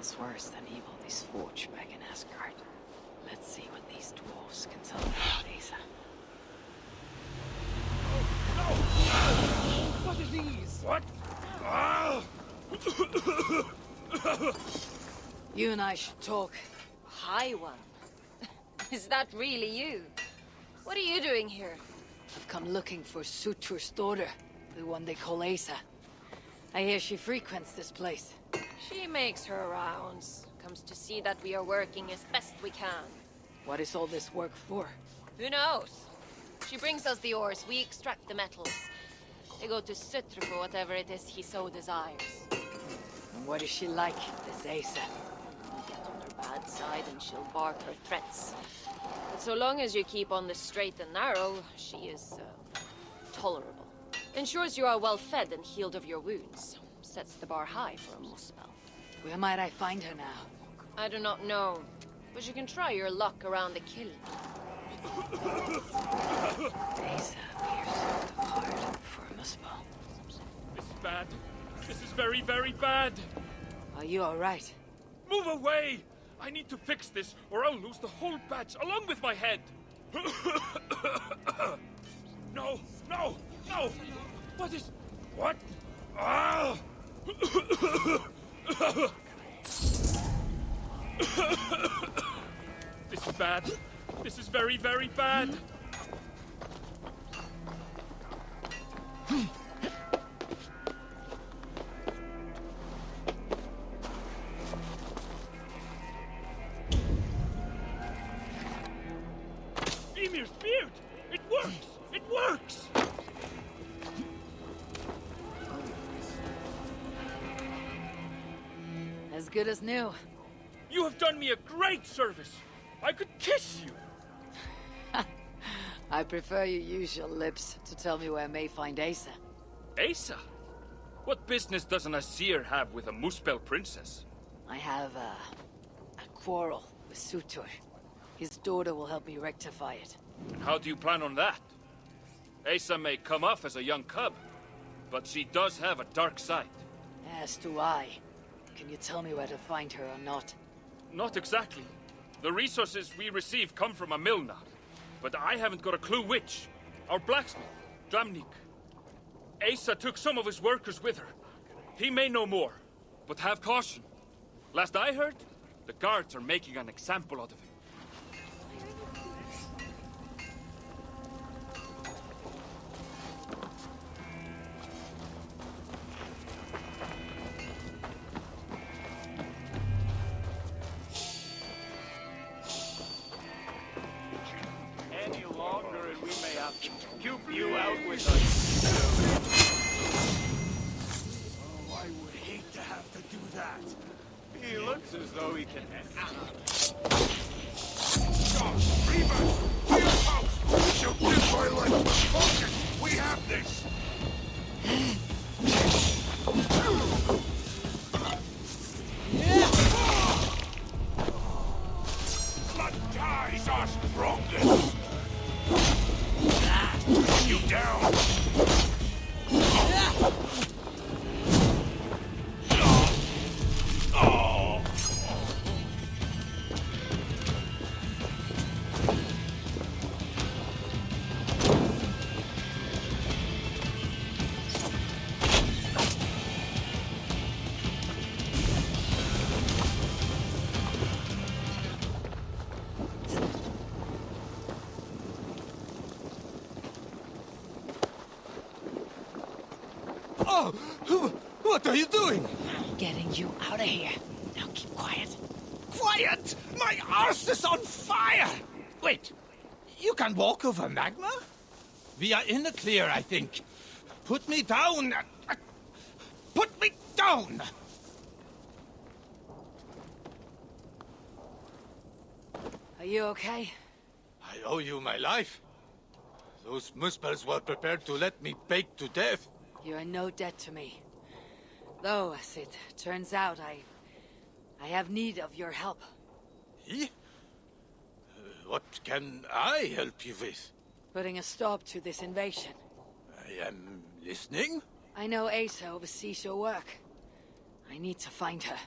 spells worse than evil they forge back in Asgard. Let's see what these dwarves can tell me about Asa. No! What are these? What? You and I should talk. Hi, one. Is that really you? What are you doing here? I've come looking for Surtur's daughter, the one they call Asa. I hear she frequents this place. She makes her rounds. Comes to see that we are working as best we can. What is all this work for? Who knows? She brings us the ores, we extract the metals. They go to Surtur for whatever it is he so desires. And what is she like, this Asa? You get on her bad side and she'll bark her threats. But so long as you keep on the straight and narrow, she is, tolerable. Ensures you are well fed and healed of your wounds. Sets the bar high for a muspel. Where might I find her now? I do not know, but you can try your luck around the kiln. Asa appears soft of heart for a muspel. This is bad. This is very, very bad. Are you alright? Move away! I need to fix this, or I'll lose the whole batch along with my head. No, no, no! What is... What? Ah! This is bad. This is very, very bad. Emir's beard! It works! It works! As good as new. You have done me a great service! I could kiss you! I prefer you use your lips to tell me where I may find Asa. Asa? What business does an Asir have with a Muspel princess? I have a quarrel with Surtur. His daughter will help me rectify it. And how do you plan on that? Asa may come off as a young cub, but she does have a dark side. As do I. Can you tell me where to find her or not? Not exactly. The resources we receive come from a Milna, but I haven't got a clue which. Our blacksmith, Glamnik. Asa took some of his workers with her. He may know more, but have caution. Last I heard, the guards are making an example out of him. Any longer and we may have to puke you out with us. Oh, I would hate to have to do that. He looks as though he can... Josh, Reavers, clear house! We shall give my life for focus! We have this! Blood ties are strongest! You down! Oh! What are you doing? Getting you out of here. Now keep quiet. Quiet! My arse is on fire! Wait, you can walk over magma? We are in the clear, I think. Put me down! Put me down! Are you okay? I owe you my life. Those Muspels were prepared to let me bake to death. You're in no debt to me. Though, as it turns out, I have need of your help. He? What can I help you with? Putting a stop to this invasion. I am listening. I know Asa oversees your work. I need to find her.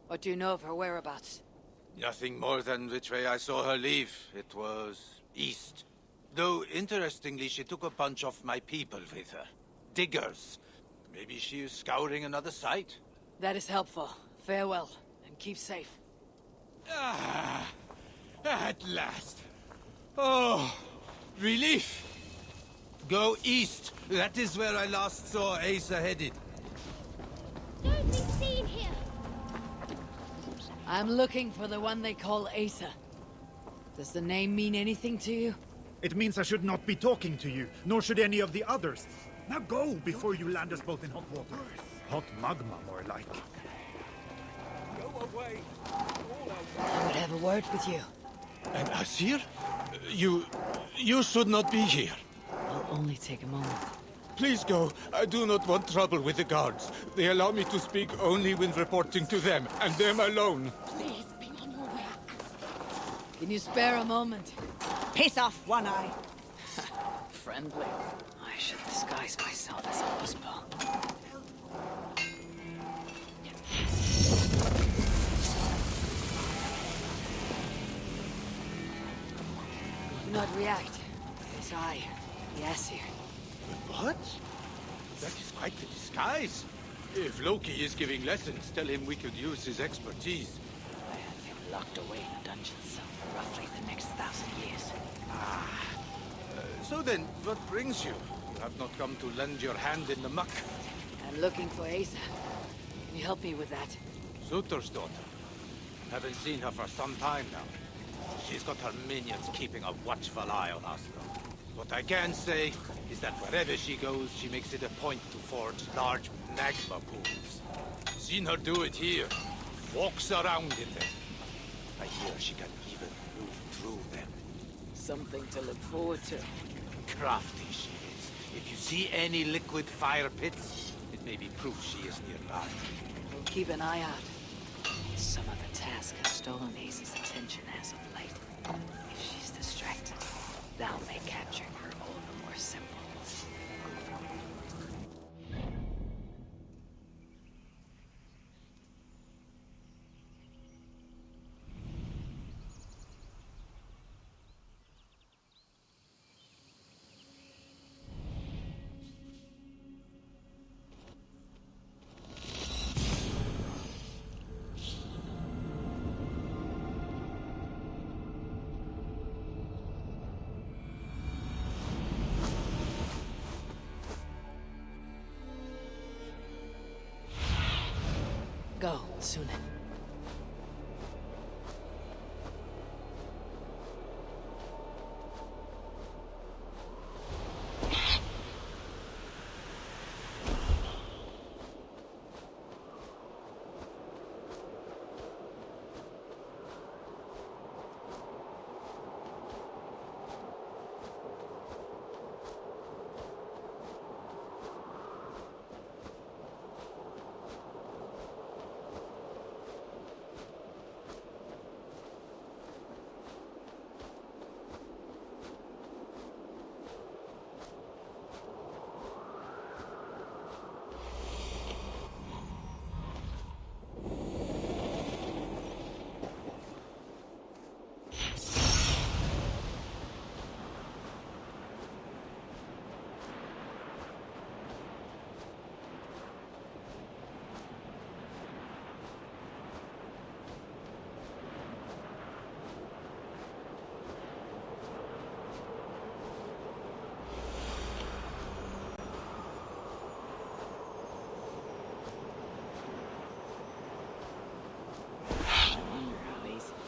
What do you know of her whereabouts? Nothing more than which way I saw her leave. It was east. Though, interestingly, she took a bunch of my people with her. Diggers. Maybe she is scouring another site. That is helpful. Farewell, and keep safe. Ah, at last. Oh, relief. Go east. That is where I last saw Asa headed. Don't be seen here! I'm looking for the one they call Asa. Does the name mean anything to you? It means I should not be talking to you, nor should any of the others. Now go, before you land us both in hot water. Hot magma, more like. Go away. I would have a word with you. And Asir? You should not be here. It'll only take a moment. Please go. I do not want trouble with the guards. They allow me to speak only when reporting to them, and them alone. Please be on your way. Can you spare a moment? Piss off, One Eye. Friendly. I should disguise myself as a buzzball. Do not react. It is I, the Asir. What? That is quite the disguise. If Loki is giving lessons, tell him we could use his expertise. I had him locked away in a dungeon cell for roughly the next 1,000 years. So then, what brings you? You have not come to lend your hand in the muck. I'm looking for Asa. Can you help me with that? Sutor's daughter. Haven't seen her for some time now. She's got her minions keeping a watchful eye on us, though. What I can say is that wherever she goes, she makes it a point to forge large magma pools. Seen her do it here. Walks around in them. I hear she can even move through them. Something to look forward to. Crafty she is. If you see any liquid fire pits, it may be proof she is nearby. We'll keep an eye out. Some of the task has stolen Ace's attention as of late. If she's distracted, that'll make capturing her all the more simple. Go, Sunan.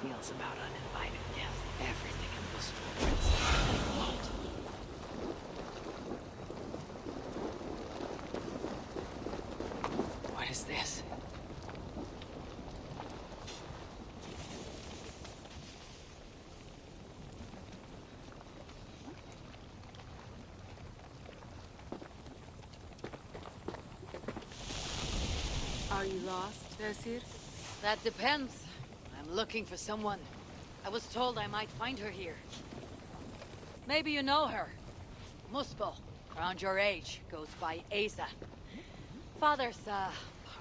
Feels about uninvited guests. Everything in this world. What is this? Are you lost, Asir? That depends. I'm looking for someone. I was told I might find her here. Maybe you know her. Muspel, around your age, goes by Asa. Father's, how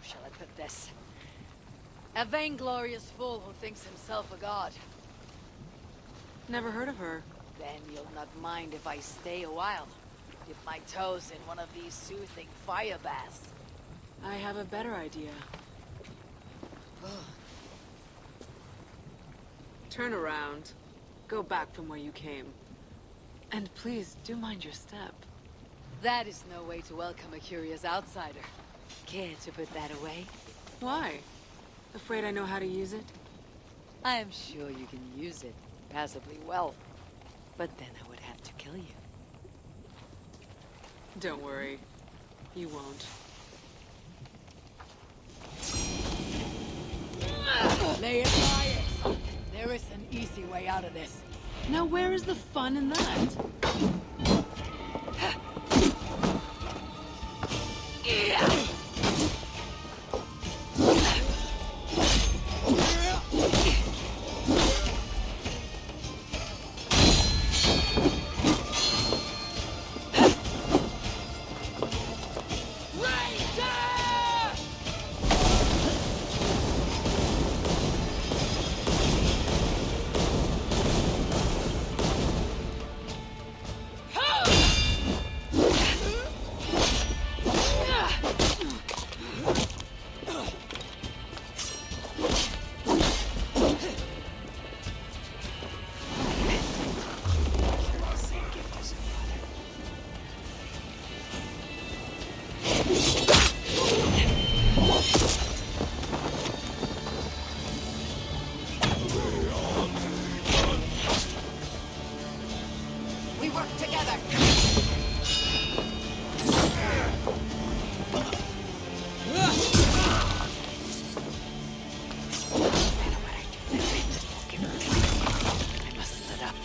shall I put this? A vainglorious fool who thinks himself a god. Never heard of her. Then you'll not mind if I stay a while. Dip my toes in one of these soothing fire baths. I have a better idea. Turn around. Go back from where you came. And please, do mind your step. That is no way to welcome a curious outsider. Care to put that away? Why? Afraid I know how to use it? I am sure you can use it passably well. But then I would have to kill you. Don't worry. You won't. Lay it by it. There is an easy way out of this. Now where is the fun in that? We work together. I must let up.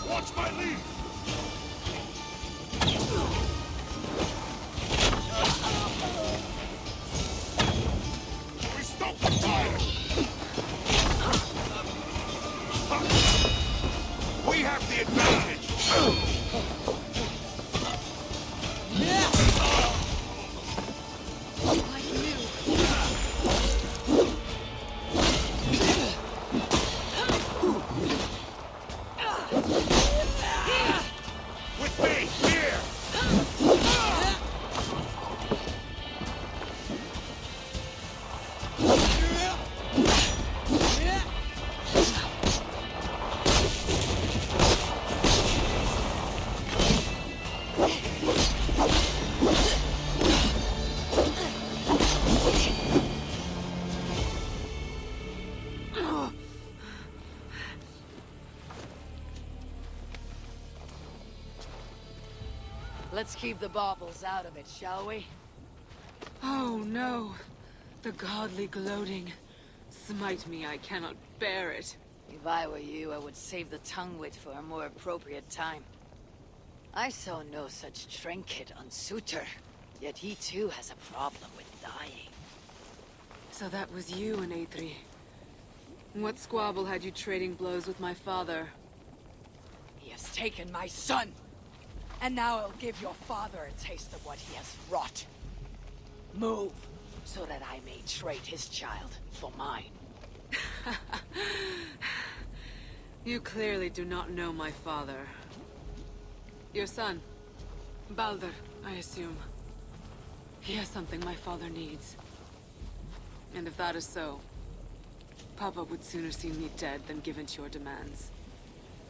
Watch my lead! We stop the fire! We have the advantage! With me, here! Let's keep the baubles out of it, shall we? Oh no. The godly gloating. Smite me, I cannot bear it. If I were you, I would save the tongue wit for a more appropriate time. I saw no such trinket on Suitor, yet he too has a problem with dying. So that was you and Aethri. What squabble had you trading blows with my father? He has taken my son! And now I'll give your father a taste of what he has wrought. Move, so that I may trade his child for mine. You clearly do not know my father. Your son, Baldur, I assume. He has something my father needs. And if that is so, Papa would sooner see me dead than give in to your demands.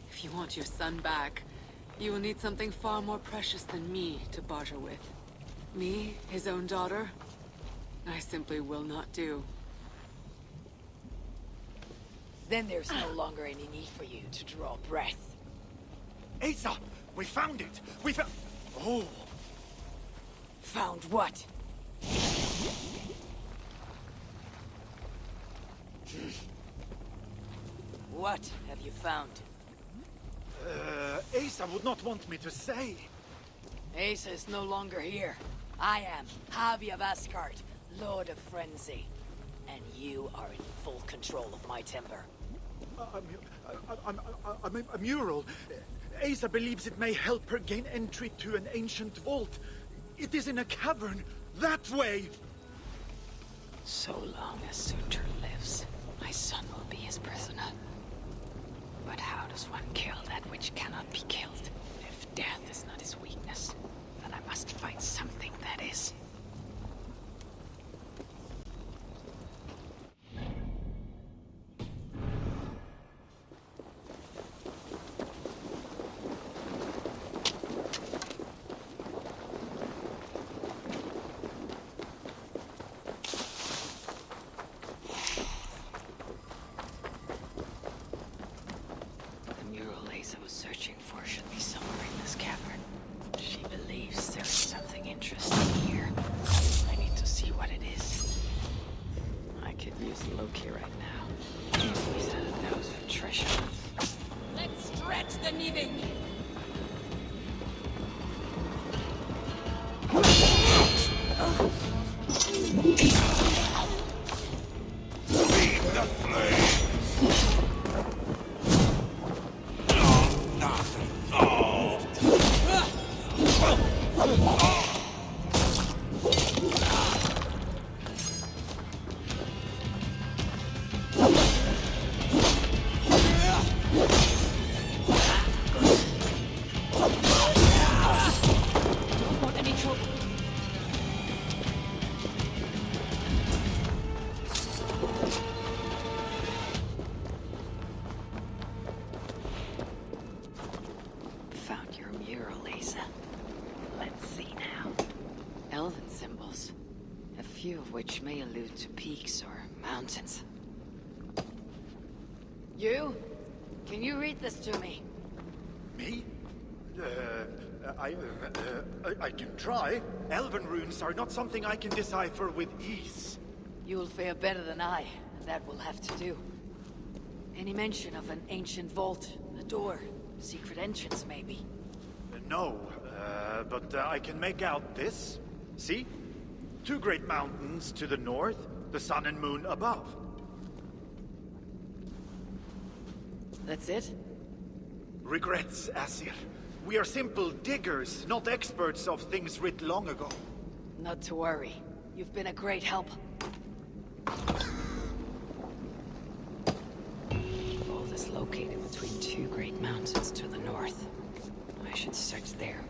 If you want your son back, you will need something far more precious than me to barter with. Me, his own daughter? I simply will not do. Then there's no longer any need for you to draw breath. Asa! We found it! We found... Oh! Found what? What have you found? Asa would not want me to say. Asa is no longer here. I am Javi of Asgard, Lord of Frenzy. And you are in full control of my timber. A mural. Asa believes it may help her gain entry to an ancient vault. It is in a cavern. That way! So long as Sutur lives, my son will be his prisoner. But how does one kill that which cannot be killed? If death is not his weakness, then I must find something that is. Searching for should be somewhere in this cavern. She believes there is something interesting here. I need to see what it is. I could use Loki right now. He's had a nose for treasure. Let's stretch the knitting! Feed the flame! Found your mural, Asa. Let's see now. Elven symbols. A few of which may allude to peaks or mountains. You? Can you read this to me? Me? I can try. Elven runes are not something I can decipher with ease. You'll fare better than I, and that will have to do. Any mention of an ancient vault, a door, secret entrance maybe? No, but I can make out this. See? Two great mountains to the north, the sun and moon above. That's it? Regrets, Asir. We are simple diggers, not experts of things writ long ago. Not to worry. You've been a great help. Vault is located between two great mountains to the north. I should search there.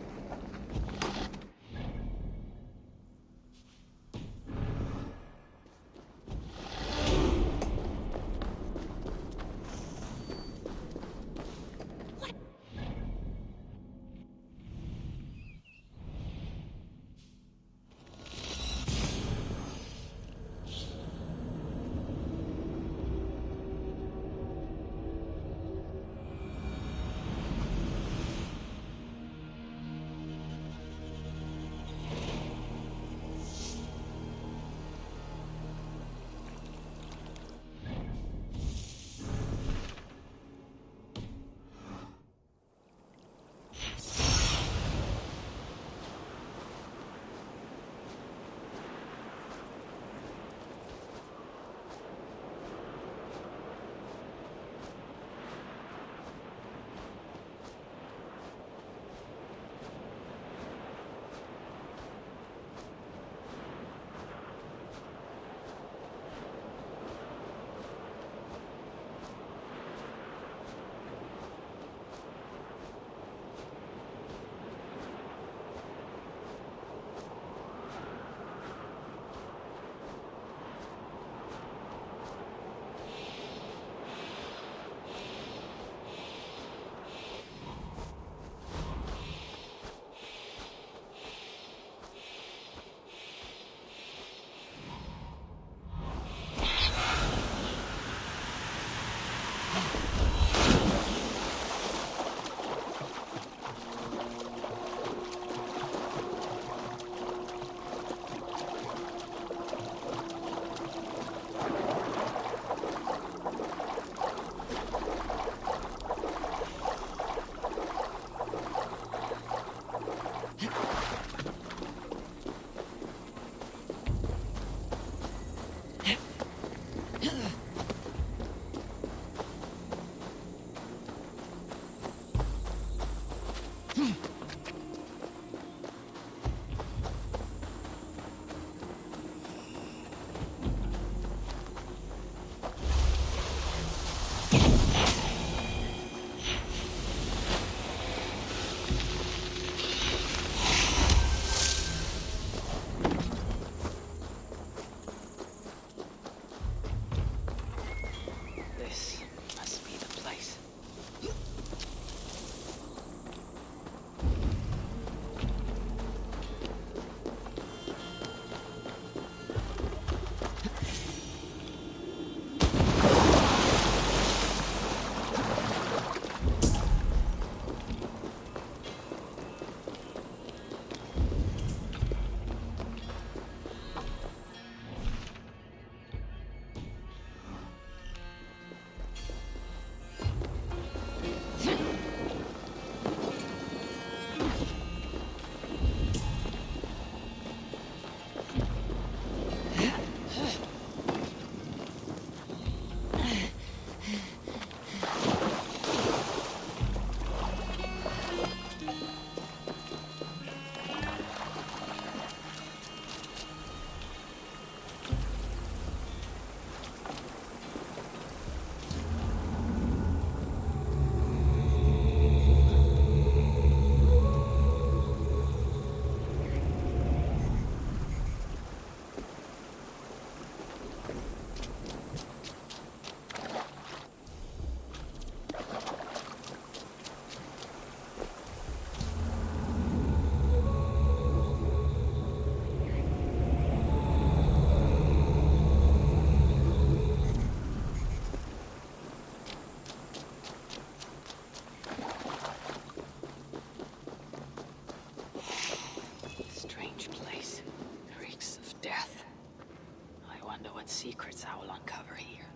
wonder what secrets I will uncover here.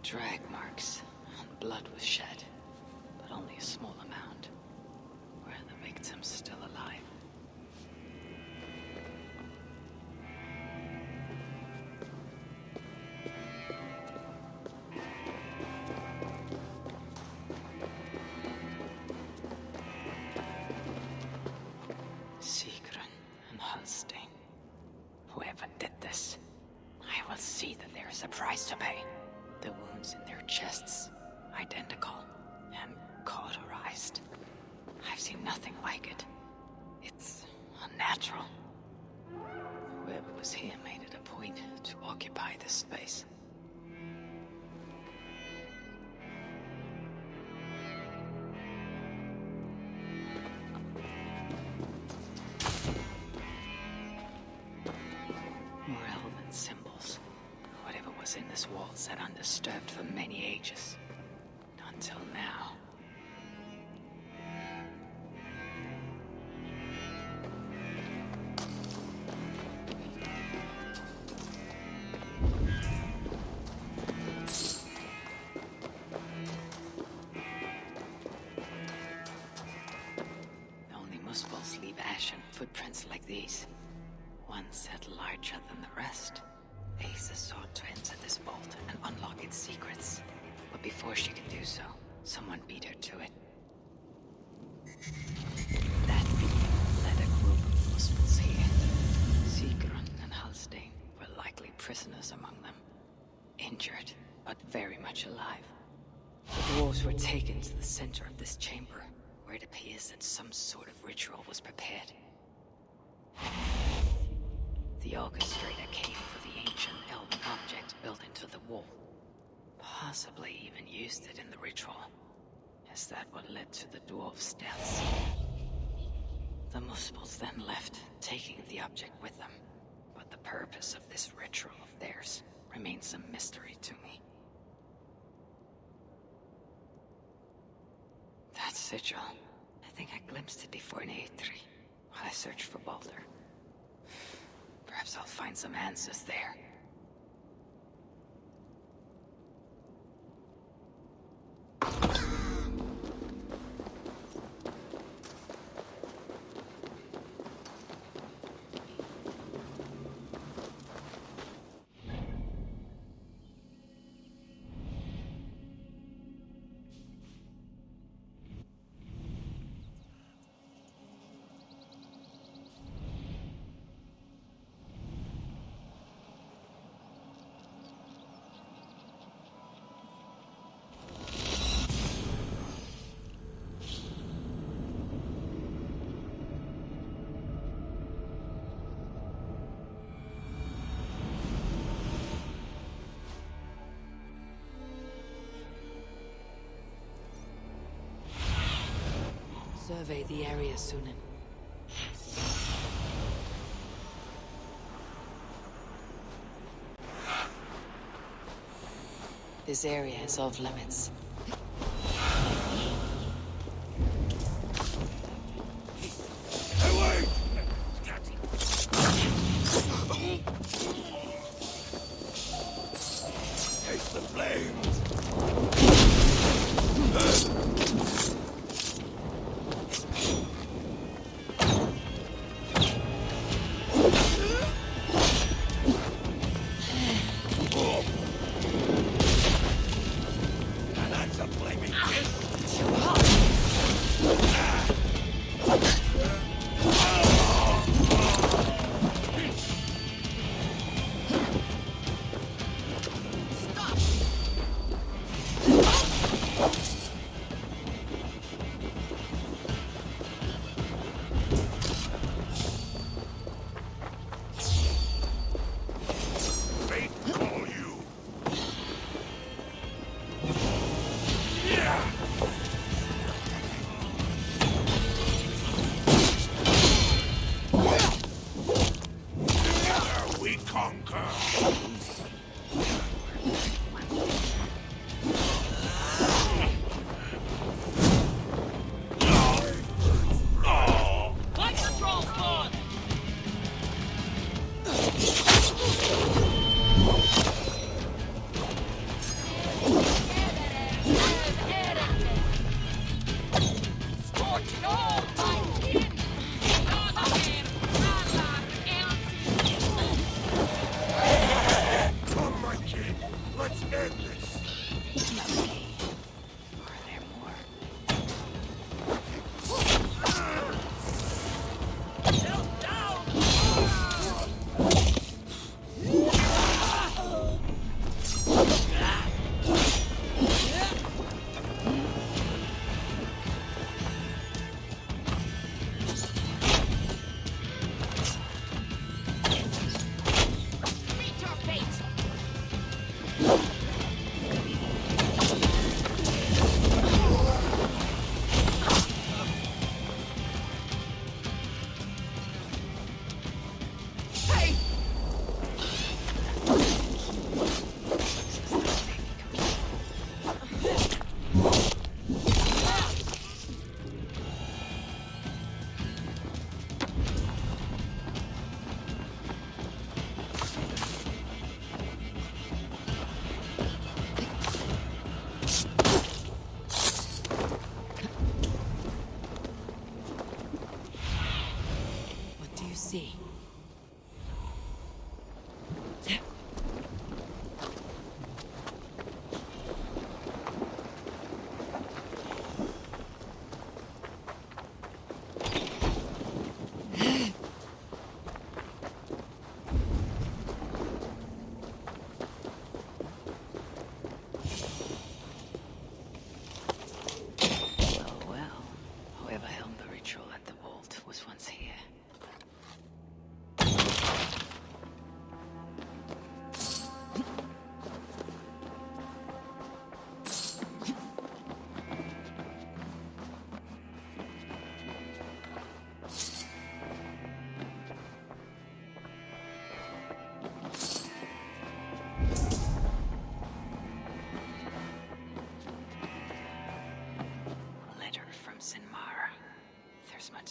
Drag marks, and blood was shed, but only a small amount. Were the victims still alive? Sigrun and Halstein. Whoever did this, I will see that there is a price to pay. The wounds in their chests, identical and cauterized. I've seen nothing like it. It's unnatural. Whoever was here made it a point to occupy this space. More elven symbols. Whatever was in this wall sat undisturbed for many ages. Until now. Only muspels leave ashen footprints like these. One set larger than the rest. Asa sought to enter this vault and unlock its secrets. But before she could do so, someone beat her to it. That being led a group of muspels here. Sigrun and Halstein were likely prisoners among them. Injured, but very much alive. The dwarves were taken to the center of this chamber, where it appears that some sort of ritual was prepared. The orchestrator came for the ancient elven object built into the wall. Possibly even used it in the ritual. Is that what led to the dwarves' deaths? The muspels then left, taking the object with them. But the purpose of this ritual of theirs remains a mystery to me. That sigil, I think I glimpsed it before in Aetri, while I searched for Baldur. Perhaps I'll find some answers there. Survey the area, Sunan. This area is off limits. Taste the flames! That's a flaming kiss! Too hot! Fate call you! Yeah! Together we conquer! Like the troll spawn!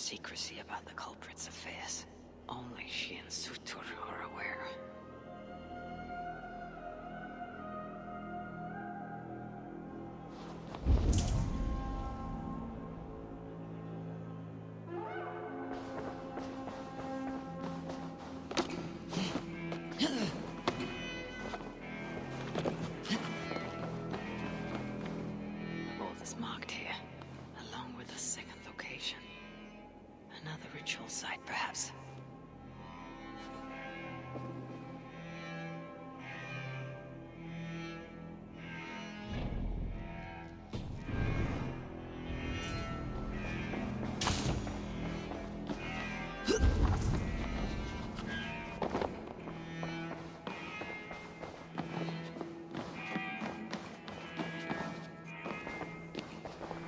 secrecy about the culprit's affairs. Only she and Sutur are aware. Ritual site, perhaps.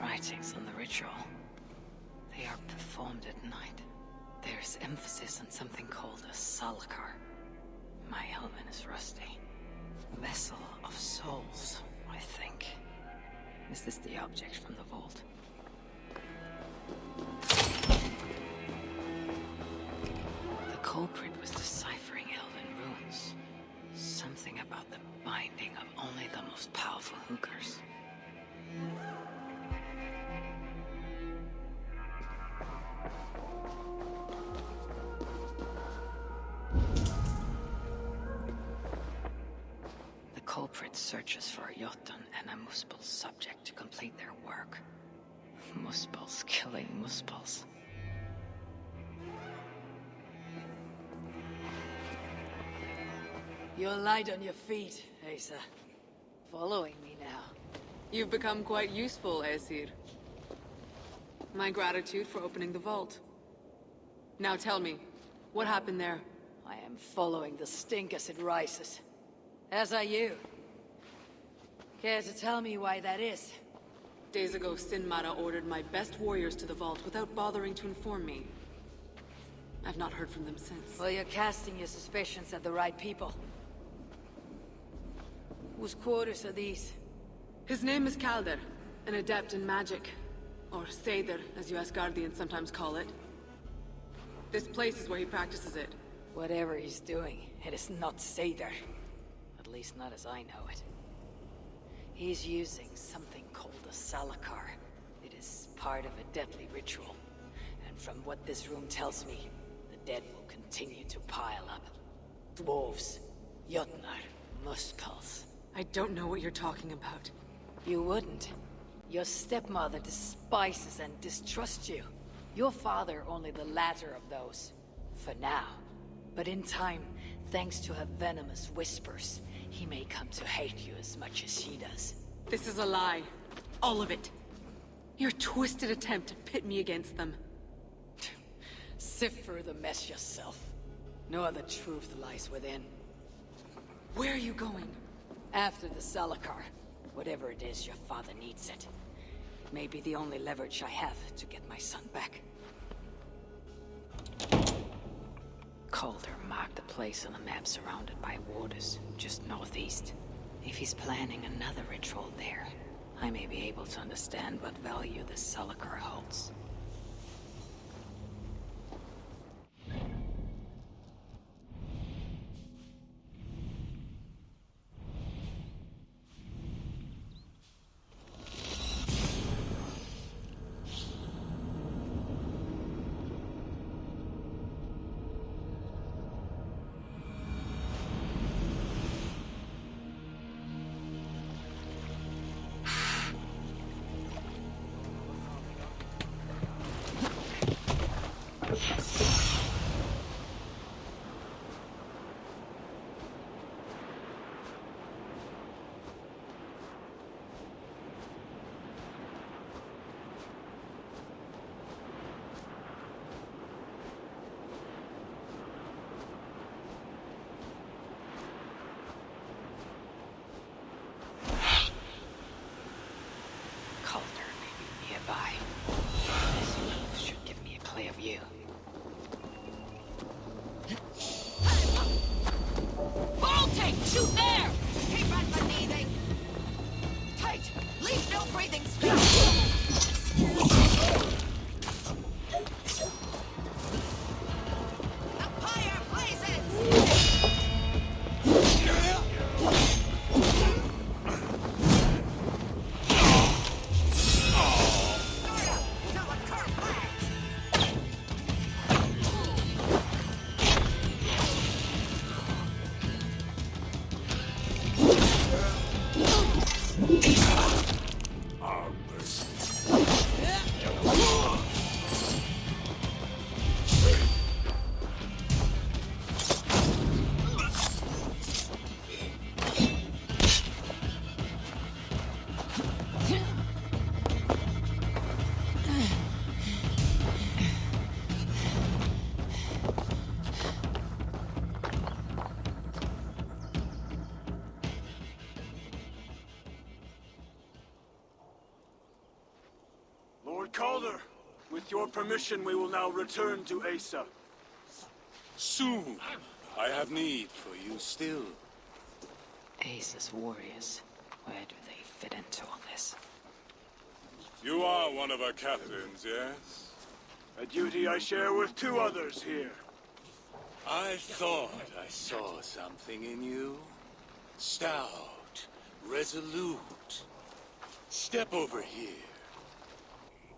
Writings on the ritual. They are performed at night. There's emphasis on something called a salakar. My Elven is rusty. Vessel of souls, I think. Is this the object from the vault? The culprit was deciphering Elven runes. Something about the binding of only the most powerful hookers. The culprit searches for a Jotun and a Muspel subject to complete their work. Muspels killing Muspels. You're light on your feet, Asa. Following me now. You've become quite useful, Aesir. My gratitude for opening the vault. Now tell me, what happened there? I am following the stink as it rises. As are you. Care to tell me why that is? Days ago, Sinmara ordered my best warriors to the vault without bothering to inform me. I've not heard from them since. Well, you're casting your suspicions at the right people. Whose quarters are these? His name is Kalder, an adept in magic. Or Seder, as you Asgardians sometimes call it. This place is where he practices it. Whatever he's doing, it is not Seder. At least not as I know it. He's using something called a salakar. It is part of a deadly ritual. And from what this room tells me, the dead will continue to pile up. Dwarves, Jotnar, Muspels. I don't know what you're talking about. You wouldn't. Your stepmother despises and distrusts you. Your father only the latter of those. For now. But in time, thanks to her venomous whispers, he may come to hate you as much as she does. This is a lie. All of it. Your twisted attempt to pit me against them. Sift through the mess yourself. No other truth lies within. Where are you going? After the Salakar. Whatever it is, your father needs it. It may be the only leverage I have to get my son back. Calder marked a place on the map surrounded by waters, just northeast. If he's planning another ritual there, I may be able to understand what value the Salakar holds. Calder, with your permission, we will now return to Asa. Soon. I have need for you still. Asa's warriors. Where do they fit into all this? You are one of our captains, yes? A duty I share with 2 others here. I thought I saw something in you. Stout, resolute. Step over here.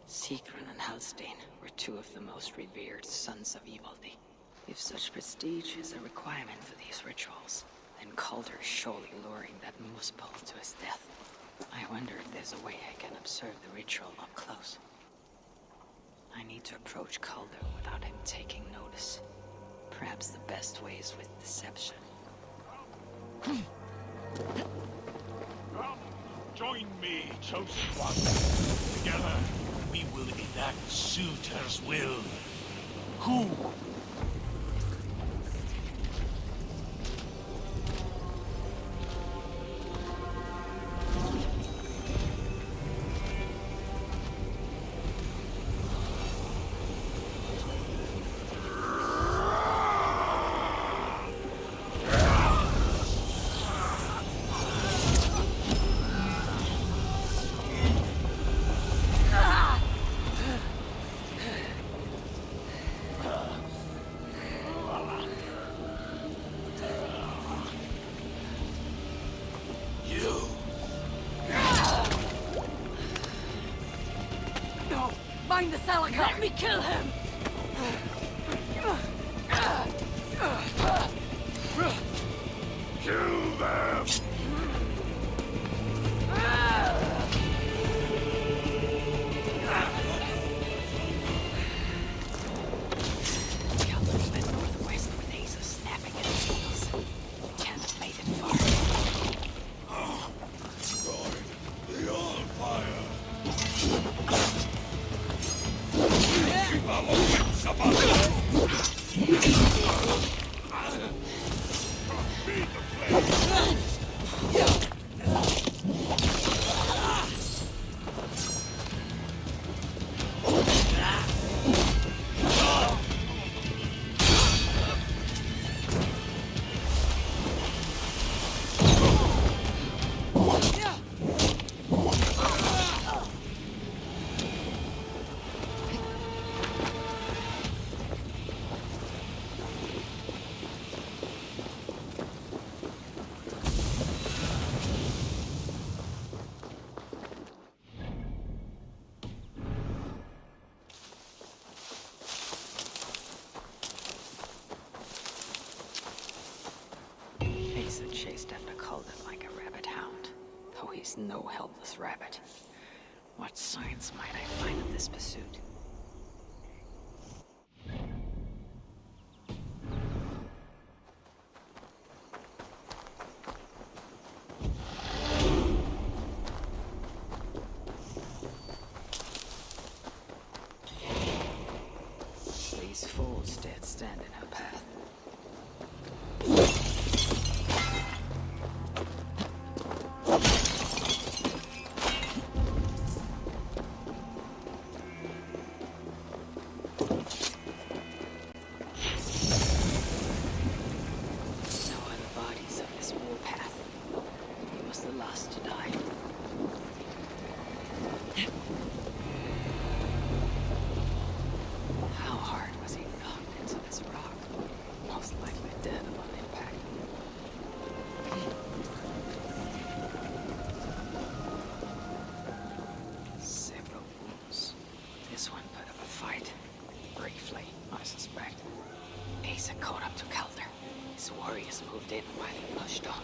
Sigrun and Halstein were 2 of the most revered sons of Ivaldi. If such prestige is a requirement for these rituals, then Calder is surely luring that Muspel to his death. I wonder if there's a way I can observe the ritual up close. I need to approach Calder without him taking notice. Perhaps the best way is with deception. Come, join me, chosen one. Together, we will enact Suitor's will. Who? Find the Salakar! Let me kill him! Kill them! Calder went northwest with Asa snapping at his heels. Can't have made it far. The on-fire! Asa chased after Calder like a rabbit hound, though he's no helpless rabbit. What signs might I find of this pursuit? These fools dared stand in her path. Moved in while he pushed on.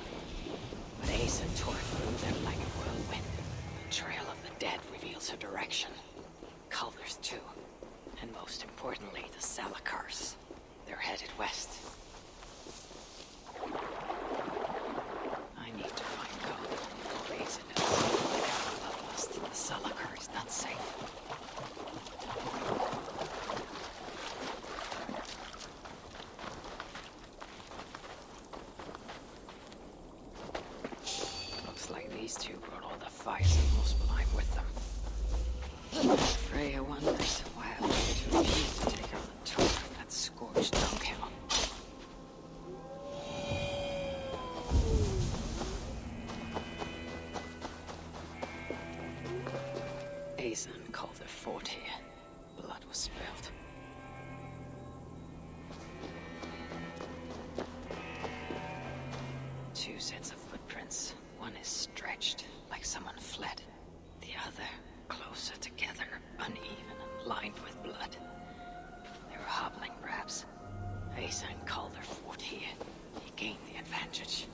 But Asa tore through them like a whirlwind. The trail of the dead reveals her direction. Calder's too. And most importantly, the Salakars. They're headed west. I need to find Calder before Asa knows. The bloodlust in the Salakar is not safe. These 2 brought all the fires of Muspelheim with them. Freya wonders why I wanted to refuse to take her on a tour of that scorched doghouse. Asa called their fort here. Blood was spilled. Two sets of footprints. One is stretched, like someone fled. The other, closer together, uneven and lined with blood. They were hobbling, perhaps. Asa and Calder fought here. He gained the advantage.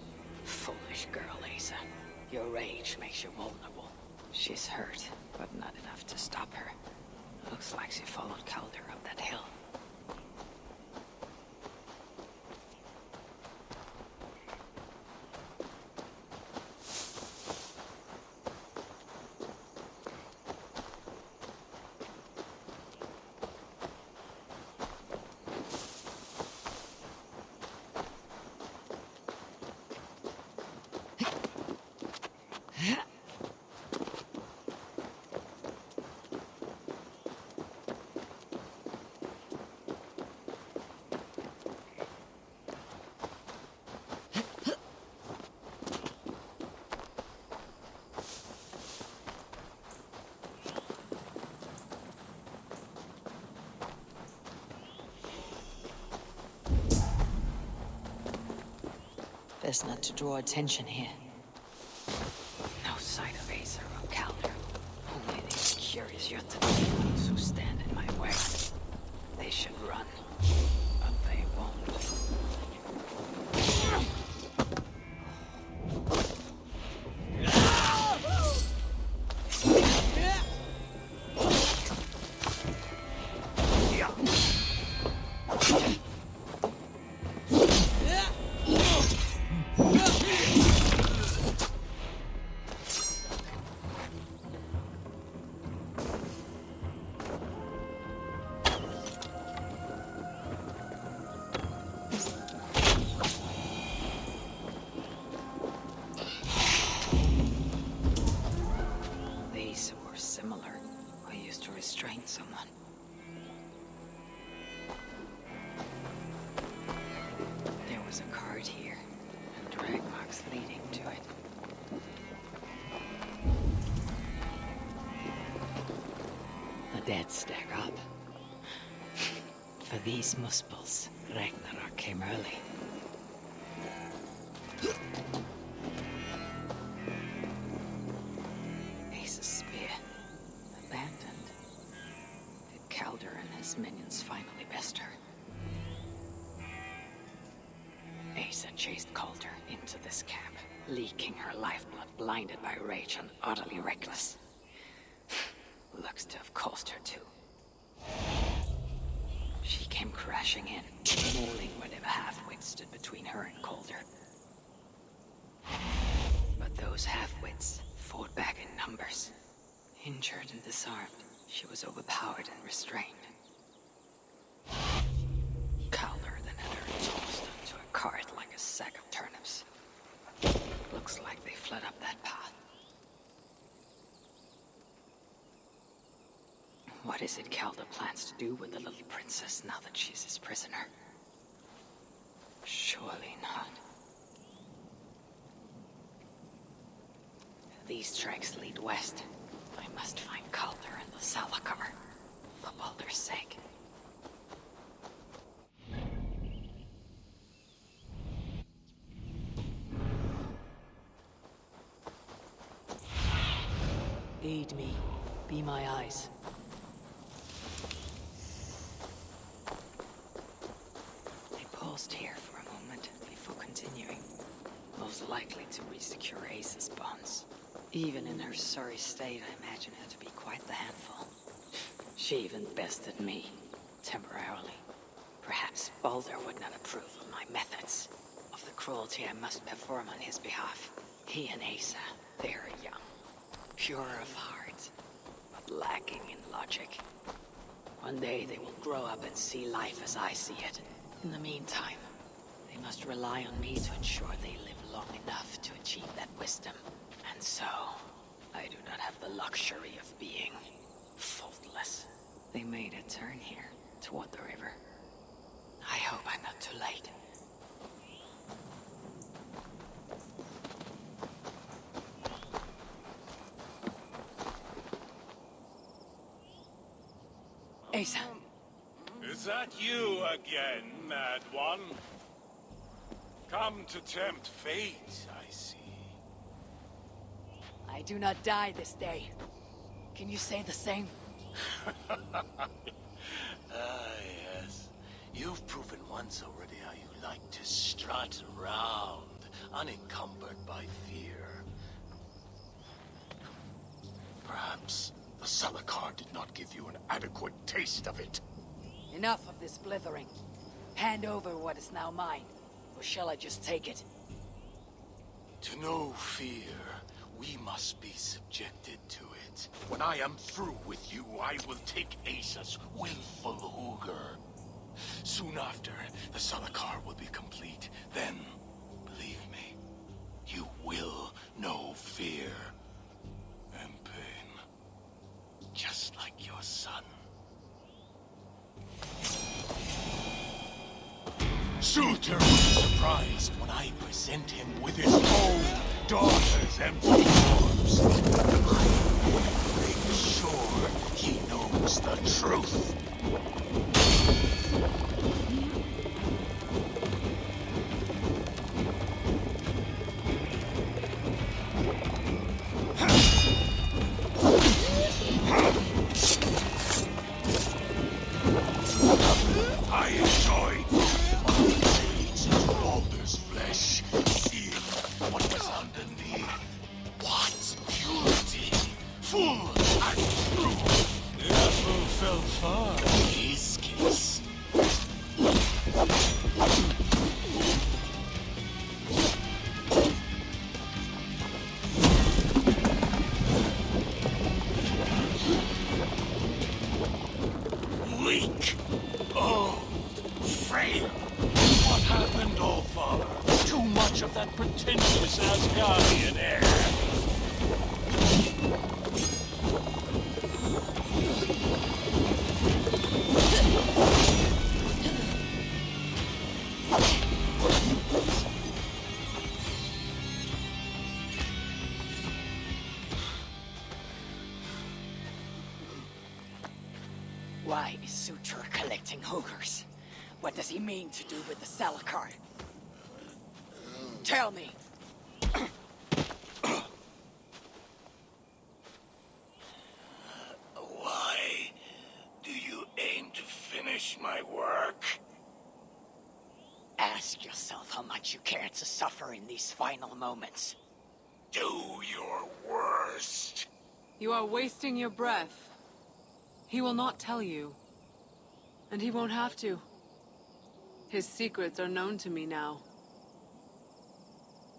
Foolish girl, Asa. Your rage makes you vulnerable. She's hurt, but not enough to stop her. Looks like she followed Calder up that hill. Best not to draw attention here. No sight of Asa or Calder. Only these curious Jotuns who stand in my way. They should run, but they won't. Restrain someone. There was a cart here, and drag marks leading to it. The dead stack up. For these muspels, Ragnarok came early. Ace's spear, abandoned. Calder and his minions finally best her. Asa chased Calder into this camp, leaking her lifeblood, blinded by rage and utterly reckless. Looks to have cost her too. She came crashing in, mauling whatever half-wits stood between her and Calder. But those half-wits fought back in numbers. Injured and disarmed, she was overpowered and restrained. Calder then had her tossed onto a cart like a sack of turnips. Looks like they fled up that path. What is it Calder plans to do with the little princess now that she's his prisoner? Surely not. These tracks lead west. I must find Calder and the Salakar, for Baldur's sake. Aid me. Be my eyes. They paused here for a moment before continuing. Most likely to re-secure Ace's bonds. Even in her sorry state, I imagine her to be quite the handful. She even bested me, temporarily. Perhaps Baldur would not approve of my methods, of the cruelty I must perform on his behalf. He and Asa, they are young, pure of heart, but lacking in logic. One day they will grow up and see life as I see it. In the meantime, they must rely on me to ensure they live long enough to achieve that wisdom. And so, I do not have the luxury of being faultless. useless. They made a turn here, toward the river. I hope I'm not too late. Asa. Is that you again, Mad One? Come to tempt fate, I see. I do not die this day. Can you say the same? Yes. You've proven once already how you like to strut around, unencumbered by fear. Perhaps the Salakar did not give you an adequate taste of it. Enough of this blithering. Hand over what is now mine, or shall I just take it? To know fear, we must be subjected to it. When I am through with you, I will take Asa's willful Hooger. Soon after, the Salakar will be complete. Then, believe me, you will know fear and pain. Just like your son. Suitor will be surprised when I present him with his own daughter's empty corpse. I will make sure he knows the truth. I enjoyed Balder's flesh, seeing what was underneath. What purity, full and true. The apple fell far. In his case. Weak. Oh, frail. What happened, Allfather? Too much of that pretentious Asgardian air. Why is Suture collecting Hoogers? What does he mean to do with the Salakar? Tell me! Why do you aim to finish my work? Ask yourself how much you care to suffer in these final moments. Do your worst. You are wasting your breath. He will not tell you. And he won't have to. His secrets are known to me now.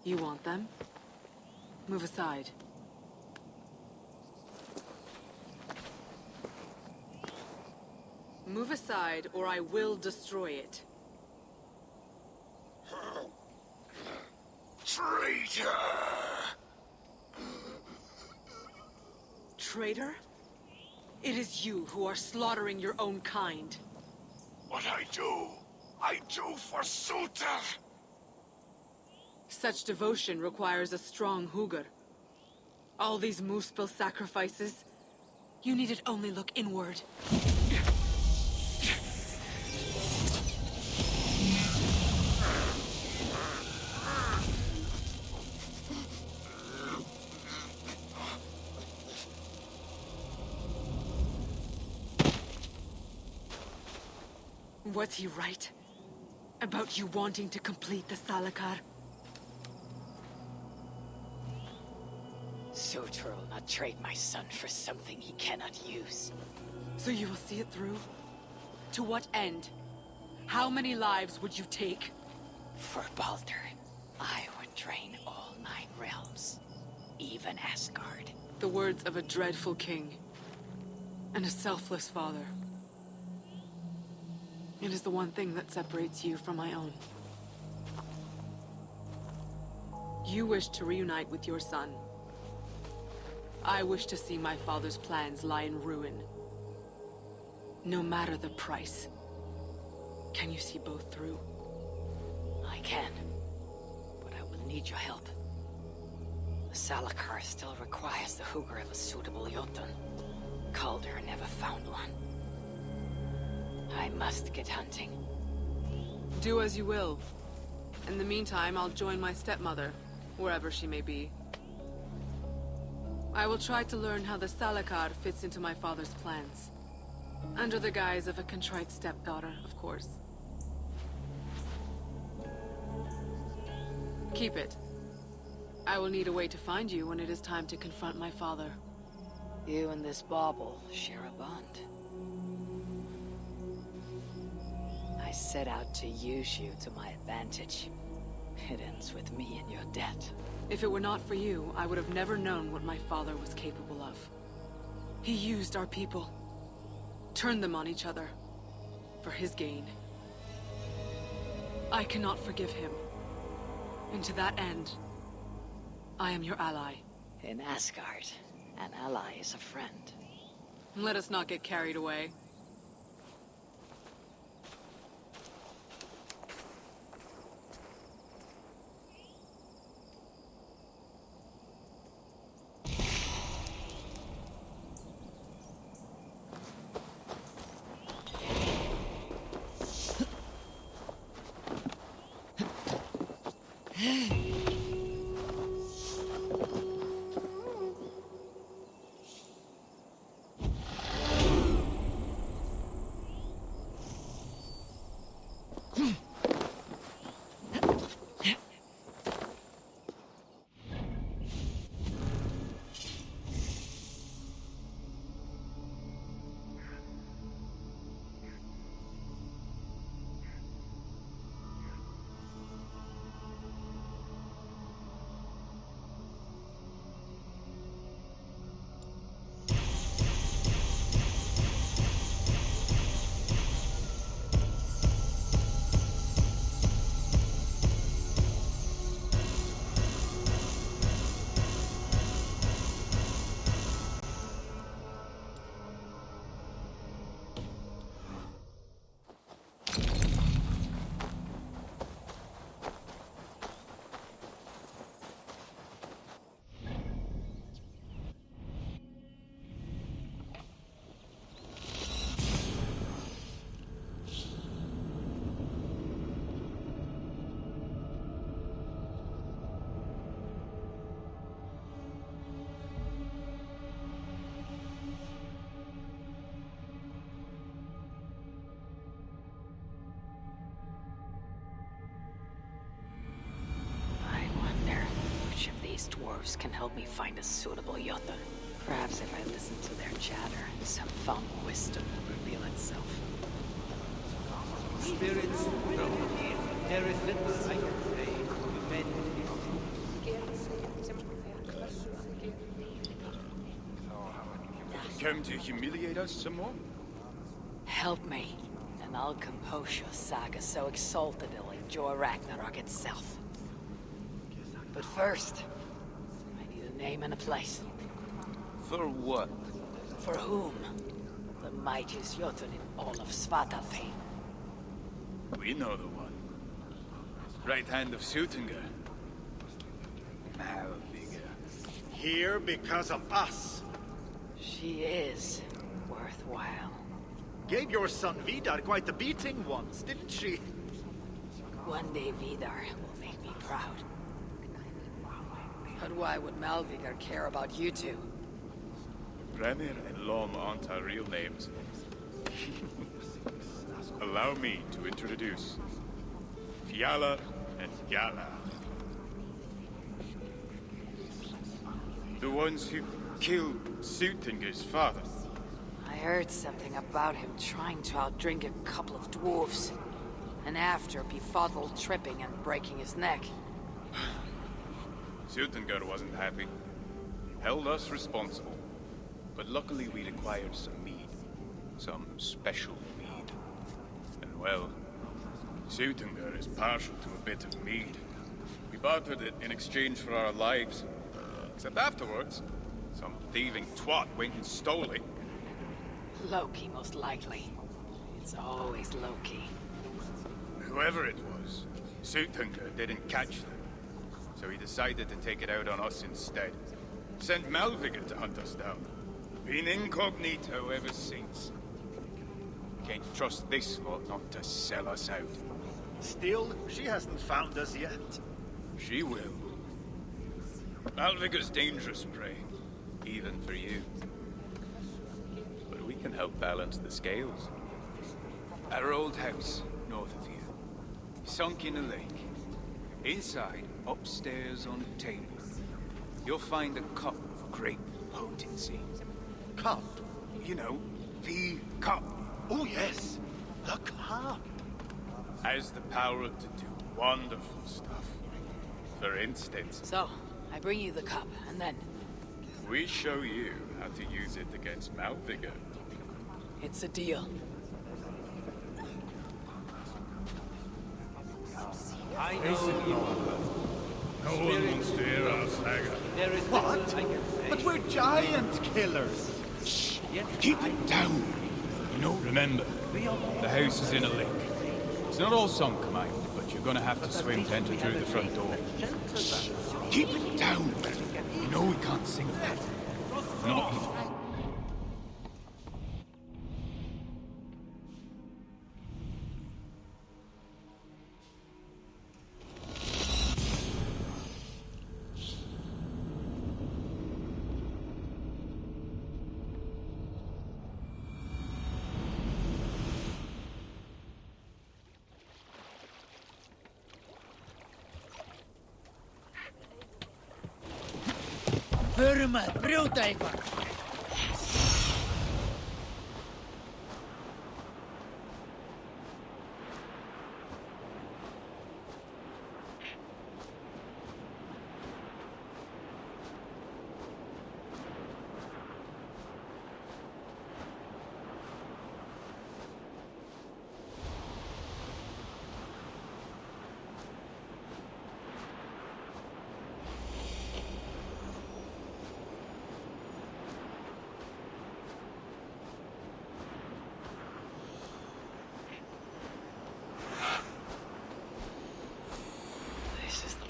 You want them? Move aside. Move aside, or I will destroy it. Traitor! Traitor? It is you who are slaughtering your own kind. What I do for Suter! Such devotion requires a strong Hugr. All these Muspel sacrifices, you needed only look inward. Was he right? About you wanting to complete the Salakar? Suture will not trade my son for something he cannot use. So you will see it through? To what end? How many lives would you take? For Balder, I would drain all 9 realms. Even Asgard. The words of a dreadful king. And a selfless father. It is the one thing that separates you from my own. You wish to reunite with your son. I wish to see my father's plans lie in ruin. No matter the price. Can you see both through? I can. But I will need your help. The Salakar still requires the hooker of a suitable Jotun. Calder never found one. I must get hunting. Do as you will. In the meantime, I'll join my stepmother, wherever she may be. I will try to learn how the Salakar fits into my father's plans. Under the guise of a contrite stepdaughter, of course. Keep it. I will need a way to find you when it is time to confront my father. You and this bauble share a bond. I set out to use you to my advantage. It ends with me in your debt. If it were not for you, I would have never known what my father was capable of. He used our people. Turned them on each other. For his gain. I cannot forgive him. And to that end, I am your ally. In Asgard, an ally is a friend. Let us not get carried away. These dwarves can help me find a suitable Jotun. Perhaps if I listen to their chatter, some found wisdom will reveal itself. Spirits, no. There is little I can say. Come to humiliate us some more? Help me, and I'll compose your saga so exalted it'll enjoy Ragnarok itself. But first, I need a name and a place. For what? For whom? The mightiest Jotun in all of Svartalfheim. We know the one. Right hand of Suttungr. Malviga. Here because of us. She is worthwhile. Gave your son Vidar quite the beating once, didn't she? One day Vidar will make me proud. But why would Malvigar care about you two? Bremir and Lom aren't our real names. Allow me to introduce Fiala and Gala. The ones who killed Suttungr's father. I heard something about him trying to outdrink a couple of dwarves. And after befuddled tripping and breaking his neck. Suttungr wasn't happy. Held us responsible. But luckily we acquired some mead. Some special mead. And well, Suttungr is partial to a bit of mead. We bartered it in exchange for our lives. Except afterwards, some thieving twat went and stole it. Loki, most likely. It's always Loki. Whoever it was, Suithunger didn't catch them. So he decided to take it out on us instead. Sent Malvigor to hunt us down. Been incognito ever since. Can't trust this lot not to sell us out. Still, she hasn't found us yet. She will. Malvigor's dangerous prey, even for you. But we can help balance the scales. Our old house, north of here, sunk in a lake. Inside, upstairs on a table, you'll find a cup of great potency. Cup? You know, the cup. Oh yes, the cup. Has the power to do wonderful stuff. For instance... So, I bring you the cup, and then... we show you how to use it against Malvigor. It's a deal. I know you. No one wants to hear our saga. There is What? little I can say. But we're giant killers. Yes, Keep it down! You know, remember, the house is in a lake. It's not all sunk, mind, but you're gonna have to swim to enter through the front door. Shh! Keep it down! You know we can't sing that. Not even. Förum að brjóta eitthvað.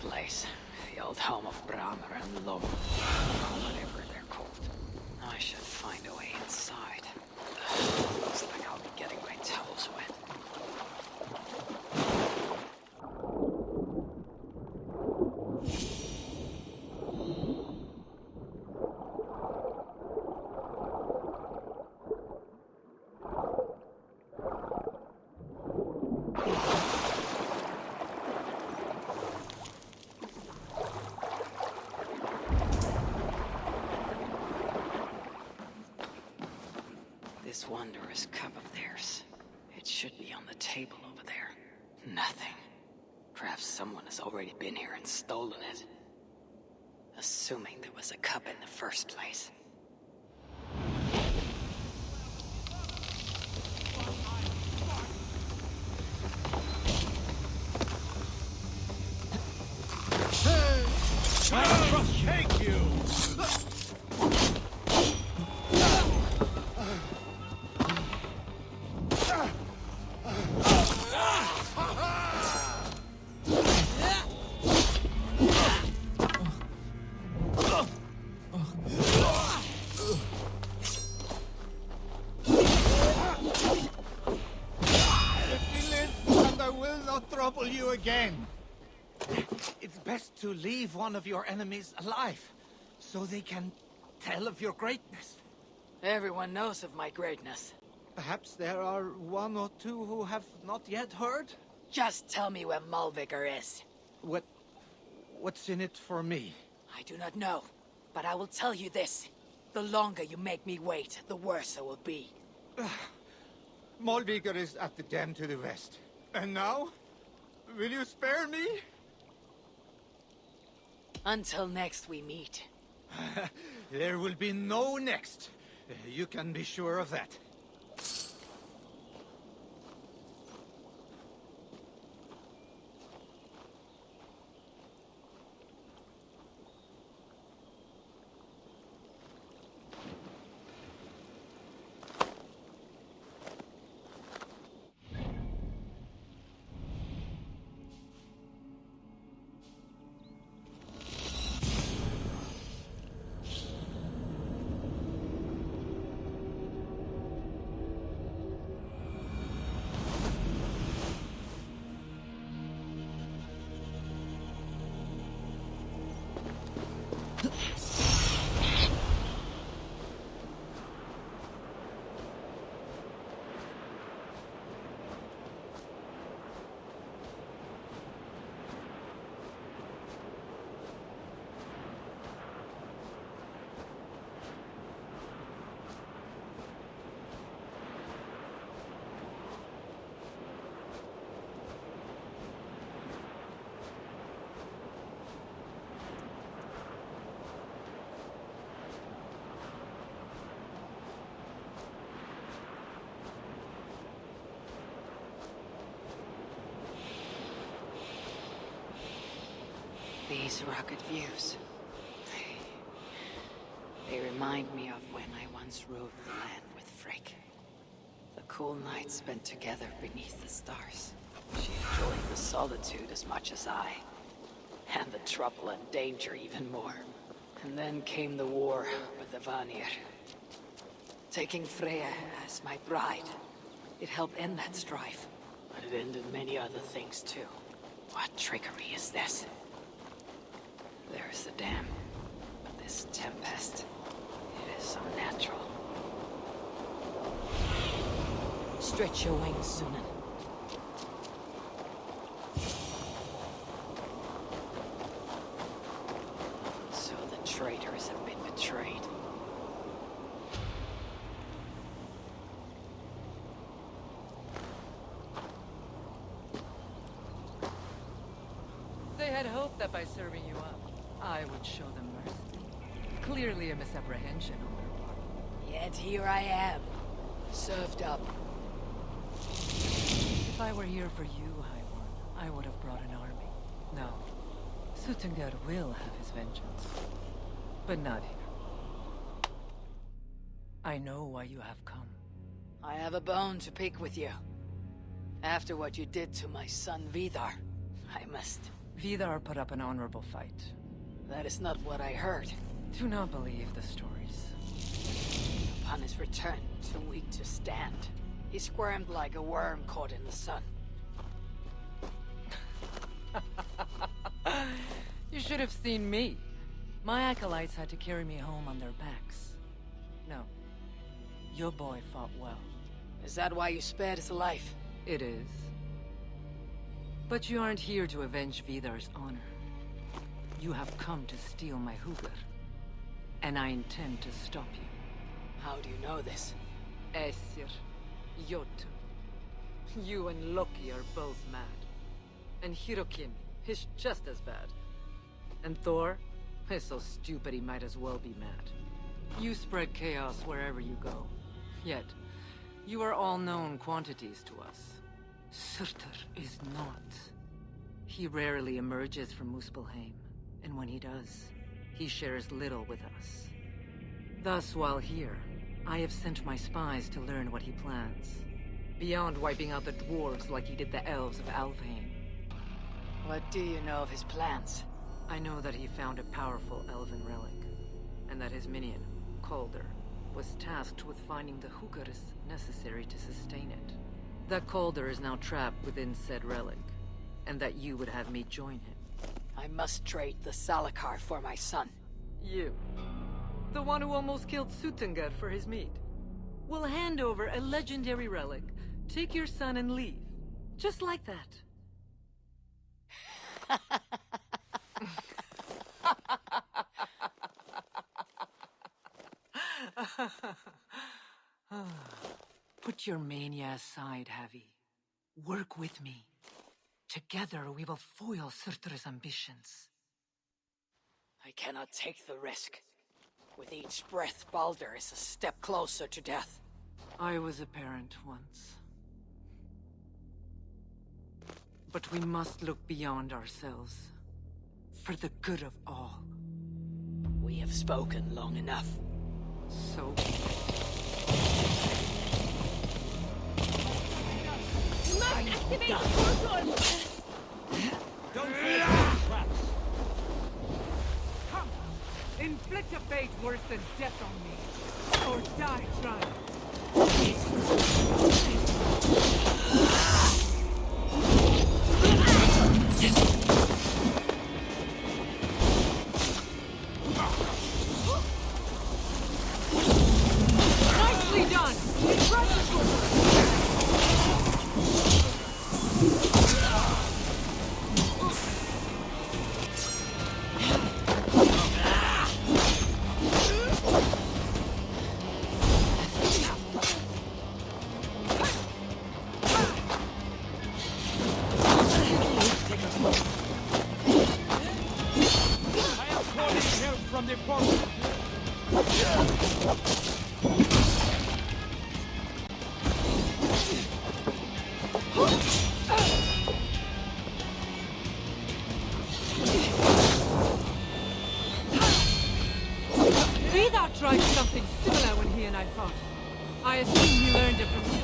Place. The old home of Brammer and Lom. Whatever they're called. I should find a way inside. Looks like I'll be getting my towels wet. This wondrous cup of theirs. It should be on the table over there. Nothing. Perhaps someone has already been here and stolen it. Assuming there was a cup in the first place. Thank you! Trouble you again. It's best to leave one of your enemies alive, so they can tell of your greatness. Everyone knows of my greatness. Perhaps there are one or two who have not yet heard? Just tell me where Malvigor is. What's in it for me? I do not know, but I will tell you this. The longer you make me wait, the worse it will be. Malvigor is at the dam to the west. And now? Will you spare me? Until next we meet. There will be no next. You can be sure of that. These rugged views. They remind me of when I once rode the land with Frigg. The cool nights spent together beneath the stars. She enjoyed the solitude as much as I. And the trouble and danger even more. And then came the war with the Vanir. Taking Freya as my bride, it helped end that strife. But it ended many other things too. What trickery is this? There's the dam. But this tempest, it is unnatural. Stretch your wings, Sunan. So the traitors have been betrayed. They had hoped that by serving you up, I would show them mercy. Clearly a misapprehension on their part. Yet here I am, served up. If I were here for you, High One, I would have brought an army. No. Suttungr will have his vengeance. But not here. I know why you have come. I have a bone to pick with you. After what you did to my son Vidar, I must... Vidar put up an honorable fight. That is not what I heard. Do not believe the stories. Upon his return, too weak to stand, he squirmed like a worm caught in the sun. You should have seen me. My acolytes had to carry me home on their backs. No. Your boy fought well. Is that why you spared his life? It is. But you aren't here to avenge Vidar's honor. You have come to steal my Hugr. And I intend to stop you. How do you know this? Aesir, Jotun. You and Loki are both mad. And Hirokin is just as bad. And Thor is so stupid he might as well be mad. You spread chaos wherever you go. Yet, you are all known quantities to us. Surtur is not. He rarely emerges from Muspelheim, and when he does, he shares little with us. Thus, while here, I have sent my spies to learn what he plans. Beyond wiping out the dwarves like he did the elves of Alfheim. What do you know of his plans? I know that he found a powerful elven relic, and that his minion, Calder, was tasked with finding the Hugrs necessary to sustain it. That Calder is now trapped within said relic, and that you would have me join him. I must trade the Salakar for my son. You, the one who almost killed Suttungr for his meat, will hand over a legendary relic, take your son and leave. Just like that. Put your mania aside, Havi. Work with me. Together we will foil Surtur's ambitions. I cannot take the risk. With each breath, Baldur is a step closer to death. I was a parent once. But we must look beyond ourselves. For the good of all. We have spoken long enough. So... You must activate the portal! Don't fall into traps. Come! Inflict a fate worse than death on me. Or die trying. Nicely done! I am calling help from the portal. thought tried something similar when he and I fought. I assume he learned it from you.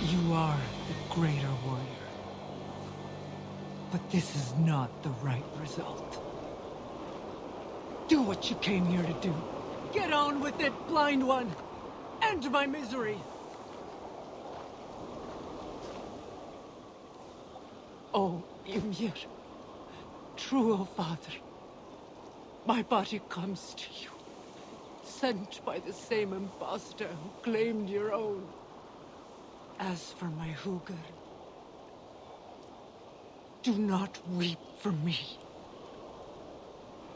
You are the greater warrior. But this is not the right result. Do what you came here to do. Get on with it, blind one! End my misery! Oh, Ymir. True, O Father. My body comes to you. Sent by the same impostor who claimed your own. As for my Hugr, do not weep for me.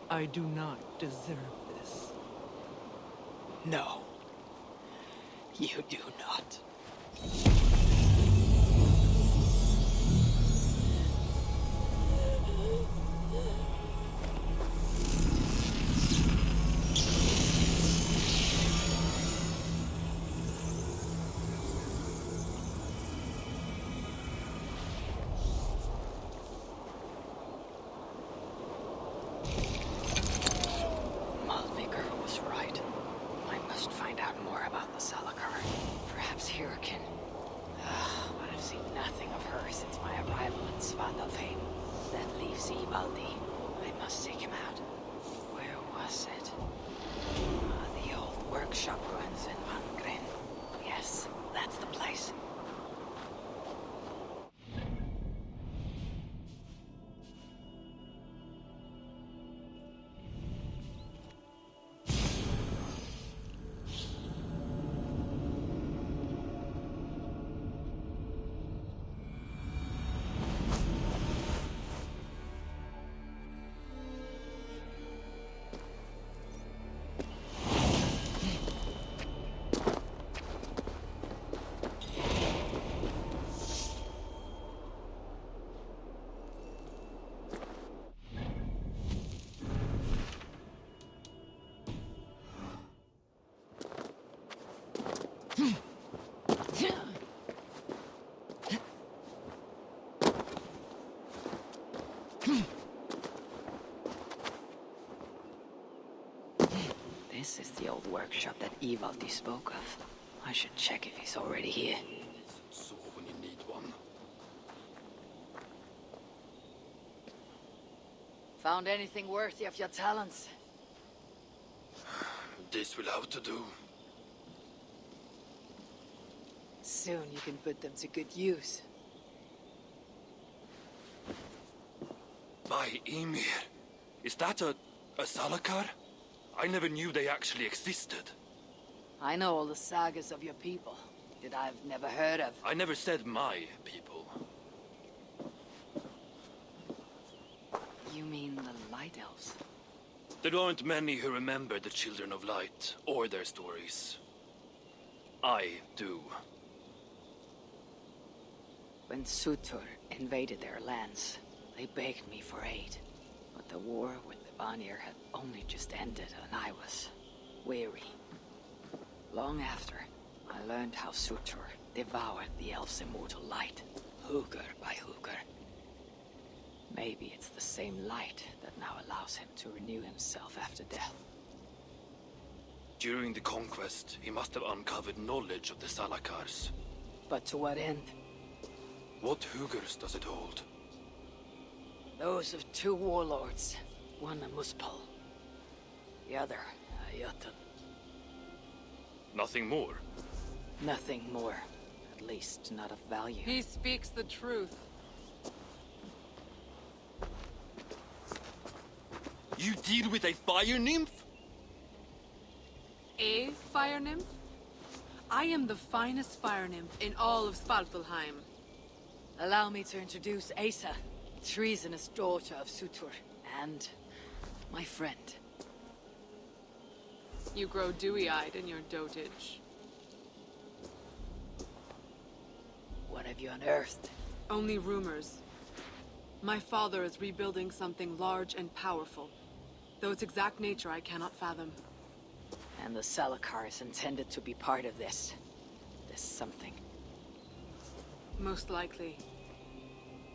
I do not deserve this. No. You do not. This is the old workshop that Ivaldi spoke of. I should check if he's already here. So when you need one. Found anything worthy of your talents? This will have to do. Soon you can put them to good use. By Ymir, is that a Salakar? I never knew they actually existed. I know all the sagas of your people that I've never heard of. I never said my people. You mean the Light Elves? There aren't many who remember the Children of Light or their stories. I do. When Surtur invaded their lands, they begged me for aid. But the war with the Vanir had only just ended and I was weary. Long after, I learned how Surtur devoured the elves' immortal light, Hugr by Hugr. Maybe it's the same light that now allows him to renew himself after death. During the conquest, he must have uncovered knowledge of the Salakars. But to what end? What Hugrs does it hold? Those of two warlords. One a Muspel. The other a Jotun. Nothing more? Nothing more. At least not of value. He speaks the truth. You deal with a fire nymph? A fire nymph? I am the finest fire nymph in all of Svartalfheim. Allow me to introduce Asa, treasonous daughter of Sutur, and my friend. You grow dewy-eyed in your dotage. What have you unearthed? Only rumors. My father is rebuilding something large and powerful, though its exact nature I cannot fathom. And the Salakar is intended to be part of this something. Most likely.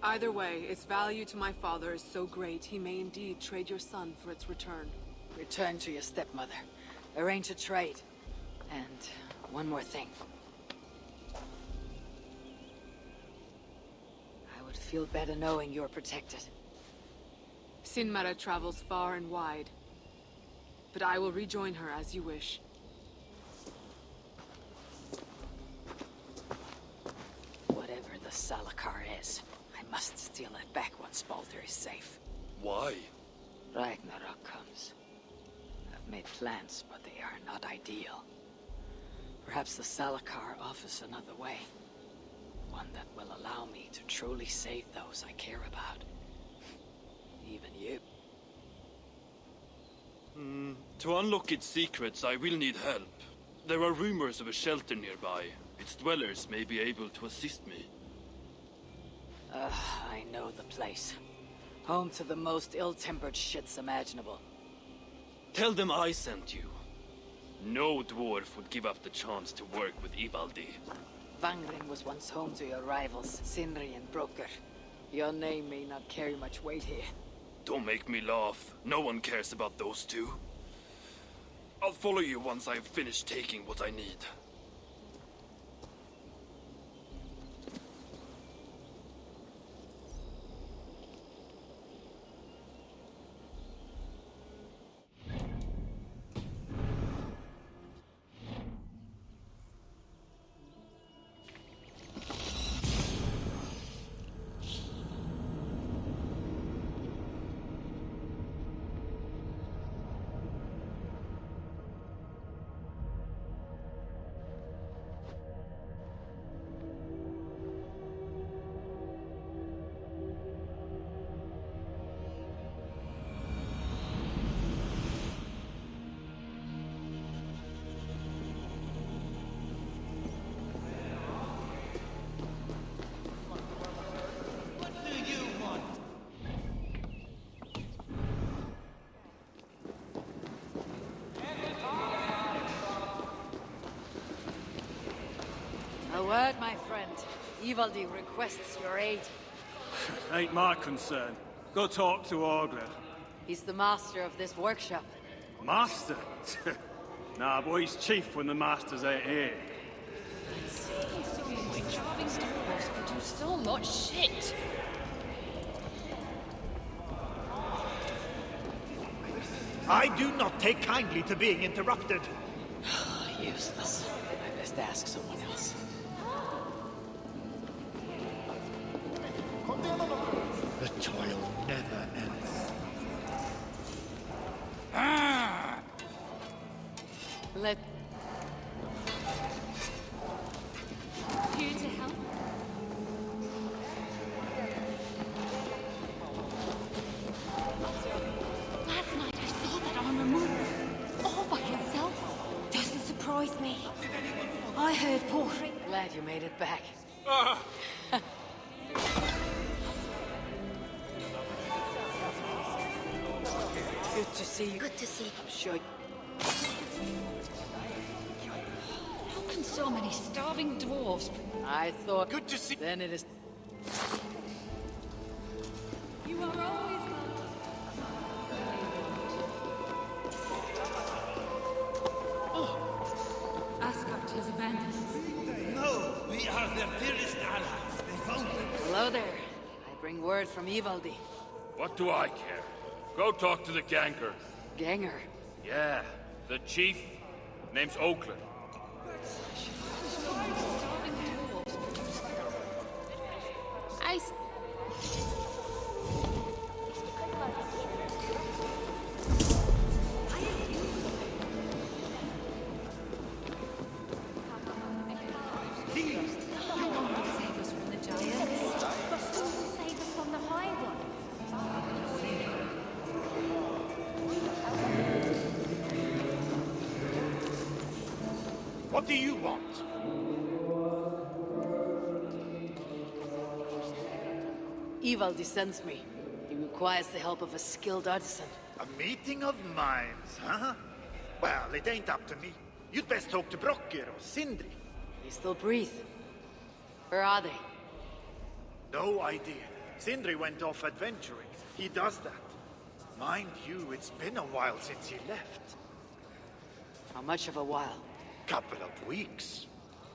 Either way, its value to my father is so great he may indeed trade your son for its return. Return to your stepmother. Arrange a trade. And one more thing. I would feel better knowing you're protected. Sinmara travels far and wide. But I will rejoin her as you wish. Whatever the Salakar is, I must steal it back once Baldur is safe. Why? Ragnarok comes. I've made plans, but they are not ideal. Perhaps the Salakar offers another way. One that will allow me to truly save those I care about. Even you. To unlock its secrets, I will need help. There are rumors of a shelter nearby. Its dwellers may be able to assist me. I know the place. Home to the most ill-tempered shits imaginable. Tell them I sent you. No dwarf would give up the chance to work with Ivaldi. Vangrim was once home to your rivals, Sindri and Broker. Your name may not carry much weight here. Don't make me laugh. No one cares about those two. I'll follow you once I've finished taking what I need. A word, my friend. Ivaldi requests your aid. Ain't my concern. Go talk to Orgler. He's the master of this workshop. Master? Nah, boy, he's chief when the masters ain't here. Starving stores produce so much shit. I do not take kindly to being interrupted. Useless. I best ask someone else. The toil never ends. Let... Here to help? Last night I saw that armor move. All by itself. Doesn't surprise me. I heard poetry. Glad you made it back. Good to see you. Good to see. I'm sure... How can so many starving dwarves... I thought... Good to see... Then it is... You are always Asgard has abandoned us. No, we are their dearest allies. They found them. Hello there. I bring word from Ivaldi. What do I care? Go talk to the Ganger. Ganger? Yeah, the chief. Name's Oakland. do you want? Ivaldi sends me. He requires the help of a skilled artisan. A meeting of minds, huh? Well, it ain't up to me. You'd best talk to Brocker or Sindri. They still breathe. Where are they? No idea. Sindri went off adventuring. He does that. Mind you, it's been a while since he left. How much of a while? Couple of weeks.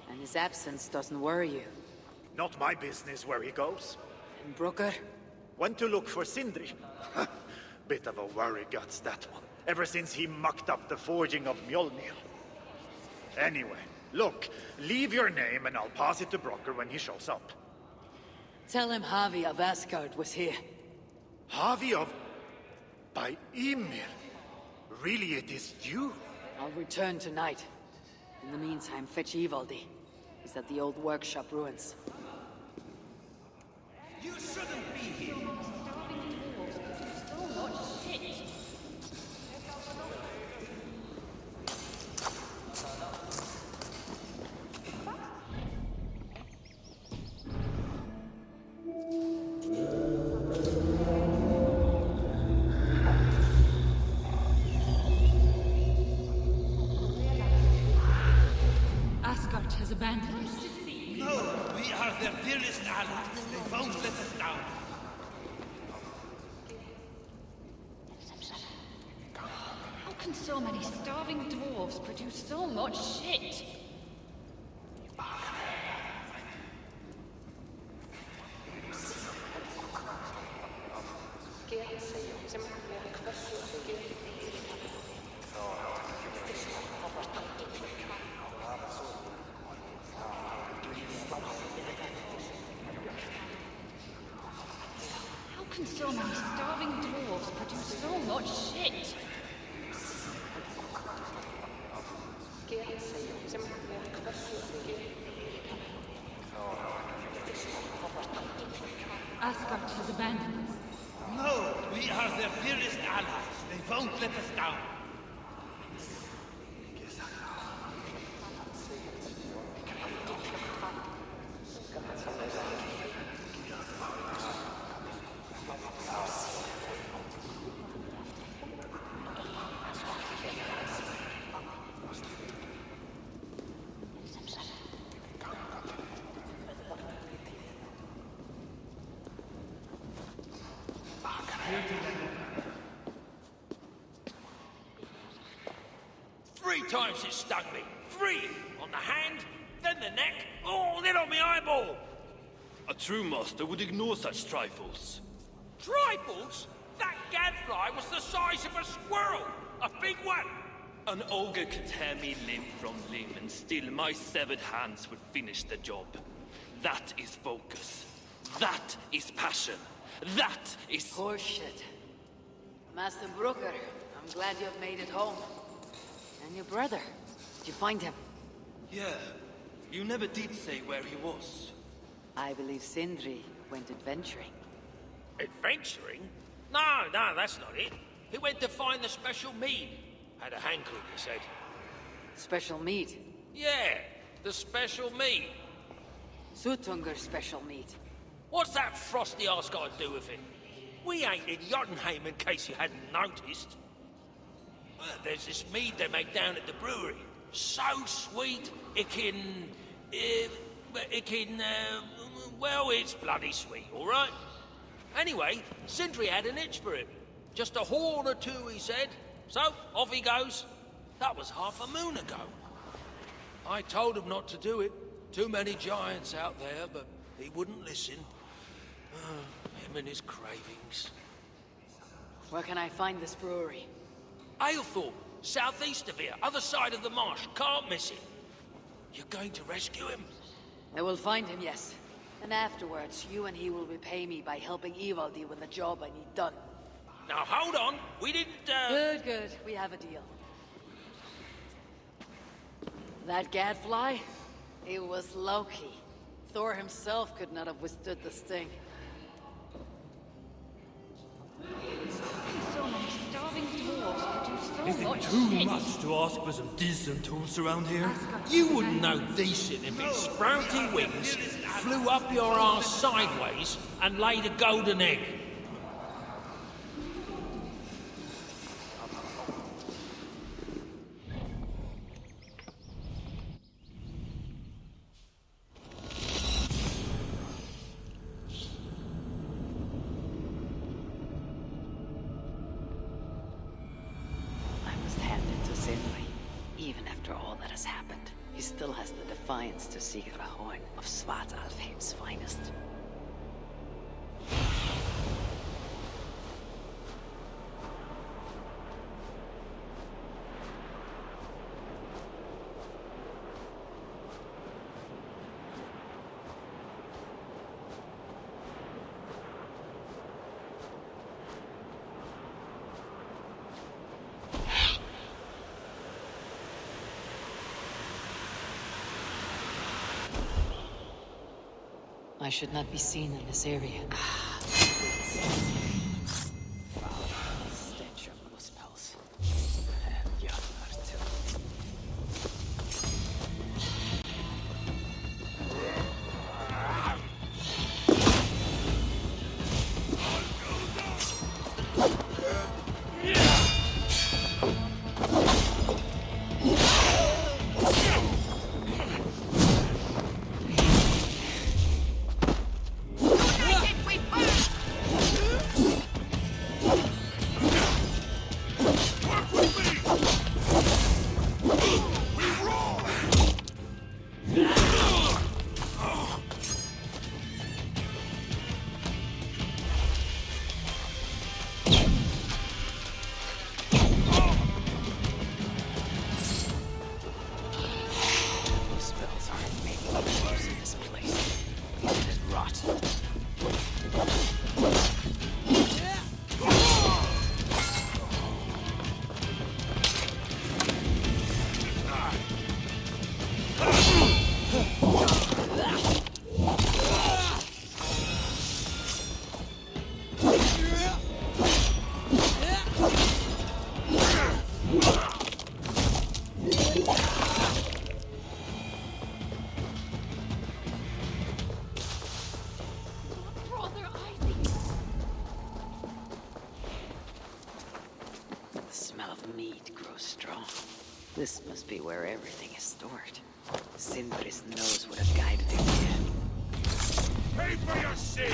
And his absence doesn't worry you? Not my business where he goes. And Brooker? Went to look for Sindri. Bit of a worry guts, that one. Ever since he mucked up the forging of Mjolnir. Anyway, look, leave your name and I'll pass it to Brocker when he shows up. Tell him Javi of Asgard was here. Javi of... by Ymir? Really, it is you? I'll return tonight. In the meantime, fetch Ivaldi. He's at the old workshop ruins. You shouldn't be here. So much shit. Asgard has abandoned us. No, we are their dearest allies. They won't let us down. How can so many starving dwarves produce so much shit? How can so many starving dwarves produce so much shit? Asgard has abandoned us. No, we are their dearest allies. They won't let us down. Three times it stung me. 3! On the hand, then the neck, oh, then on my eyeball! A true master would ignore such trifles. Trifles? That gadfly was the size of a squirrel! A big one! An ogre could tear me limb from limb, and still my severed hands would finish the job. That is focus. That is passion. That is... Horseshit. Master Brooker, I'm glad you've made it home. And your brother, did you find him? Yeah. You never did say where he was. I believe Sindri went adventuring. Adventuring? No, that's not it. He went to find the special mead. Had a hankering, he said. Special meat? Yeah, the special mead. Sutunger's special meat. What's that frosty arse got to do with it? We ain't in Jotunheim, in case you hadn't noticed. There's this mead they make down at the brewery. So sweet, well, it's bloody sweet, all right? Anyway, Sindri had an itch for it. Just a horn or two, he said. So, off he goes. That was half a moon ago. I told him not to do it. Too many giants out there, but he wouldn't listen. Him and his cravings. Where can I find this brewery? Aylthorpe, southeast of here, other side of the marsh. Can't miss it. You're going to rescue him? I will find him, yes. And afterwards, you and he will repay me by helping Ivaldi with the job I need done. Now, hold on. We didn't, Good. We have a deal. That gadfly? It was Loki. Thor himself could not have withstood the sting. So many starving dwarves produce so much Too much to ask for some decent tools around here? You wouldn't know decent if its sprouty wings flew up your arse sideways and laid a golden egg. Even after all that has happened, he still has the defiance to seek out a horn of Svartalfheim's finest. I should not be seen in this area. Stench of muspels. And Jalmar too. This must be where everything is stored. Sindri's nose would have guided him here. Pay for your sin!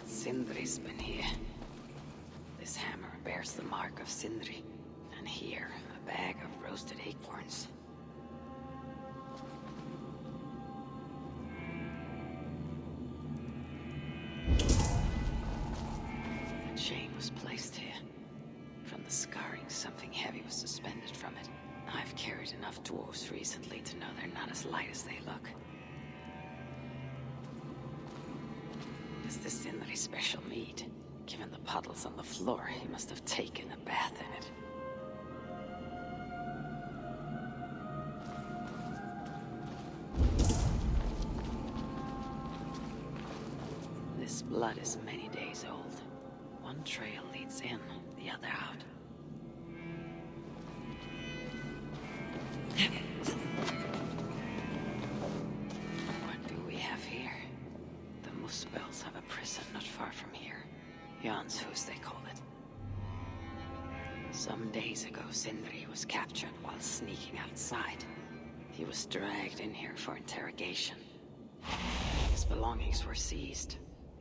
Sindri's been here. This hammer bears the mark of Sindri. And here, a bag of roasted acorns. A chain was placed here. From the scarring, something heavy was suspended from it. I've carried enough dwarves recently to know they're not as light as they look. Is this Sindri's special mead? Given the puddles on the floor, he must have taken a bath in it. This blood is many days old. One trail leads in, the other out. What do we have here? The Muspels have a prison not far from here. Jan's Hus, they call it. Some days ago, Sindri was captured while sneaking outside. He was dragged in here for interrogation. His belongings were seized.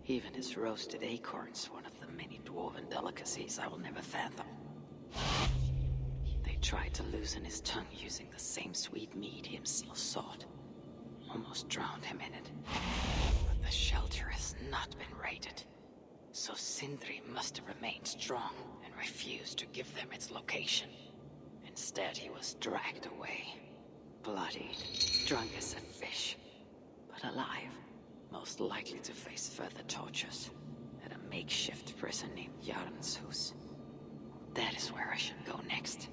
Even his roasted acorns, one of the many dwarven delicacies I will never fathom. They tried to loosen his tongue using the same sweet mead he himself sought. almost drowned him in it. But the shelter has not been raided. So Sindri must have remained strong and refused to give them its location. Instead, he was dragged away. Bloodied, drunk as a fish, but alive. Most likely to face further tortures at a makeshift prison named Jarnshus. That is where I should go next.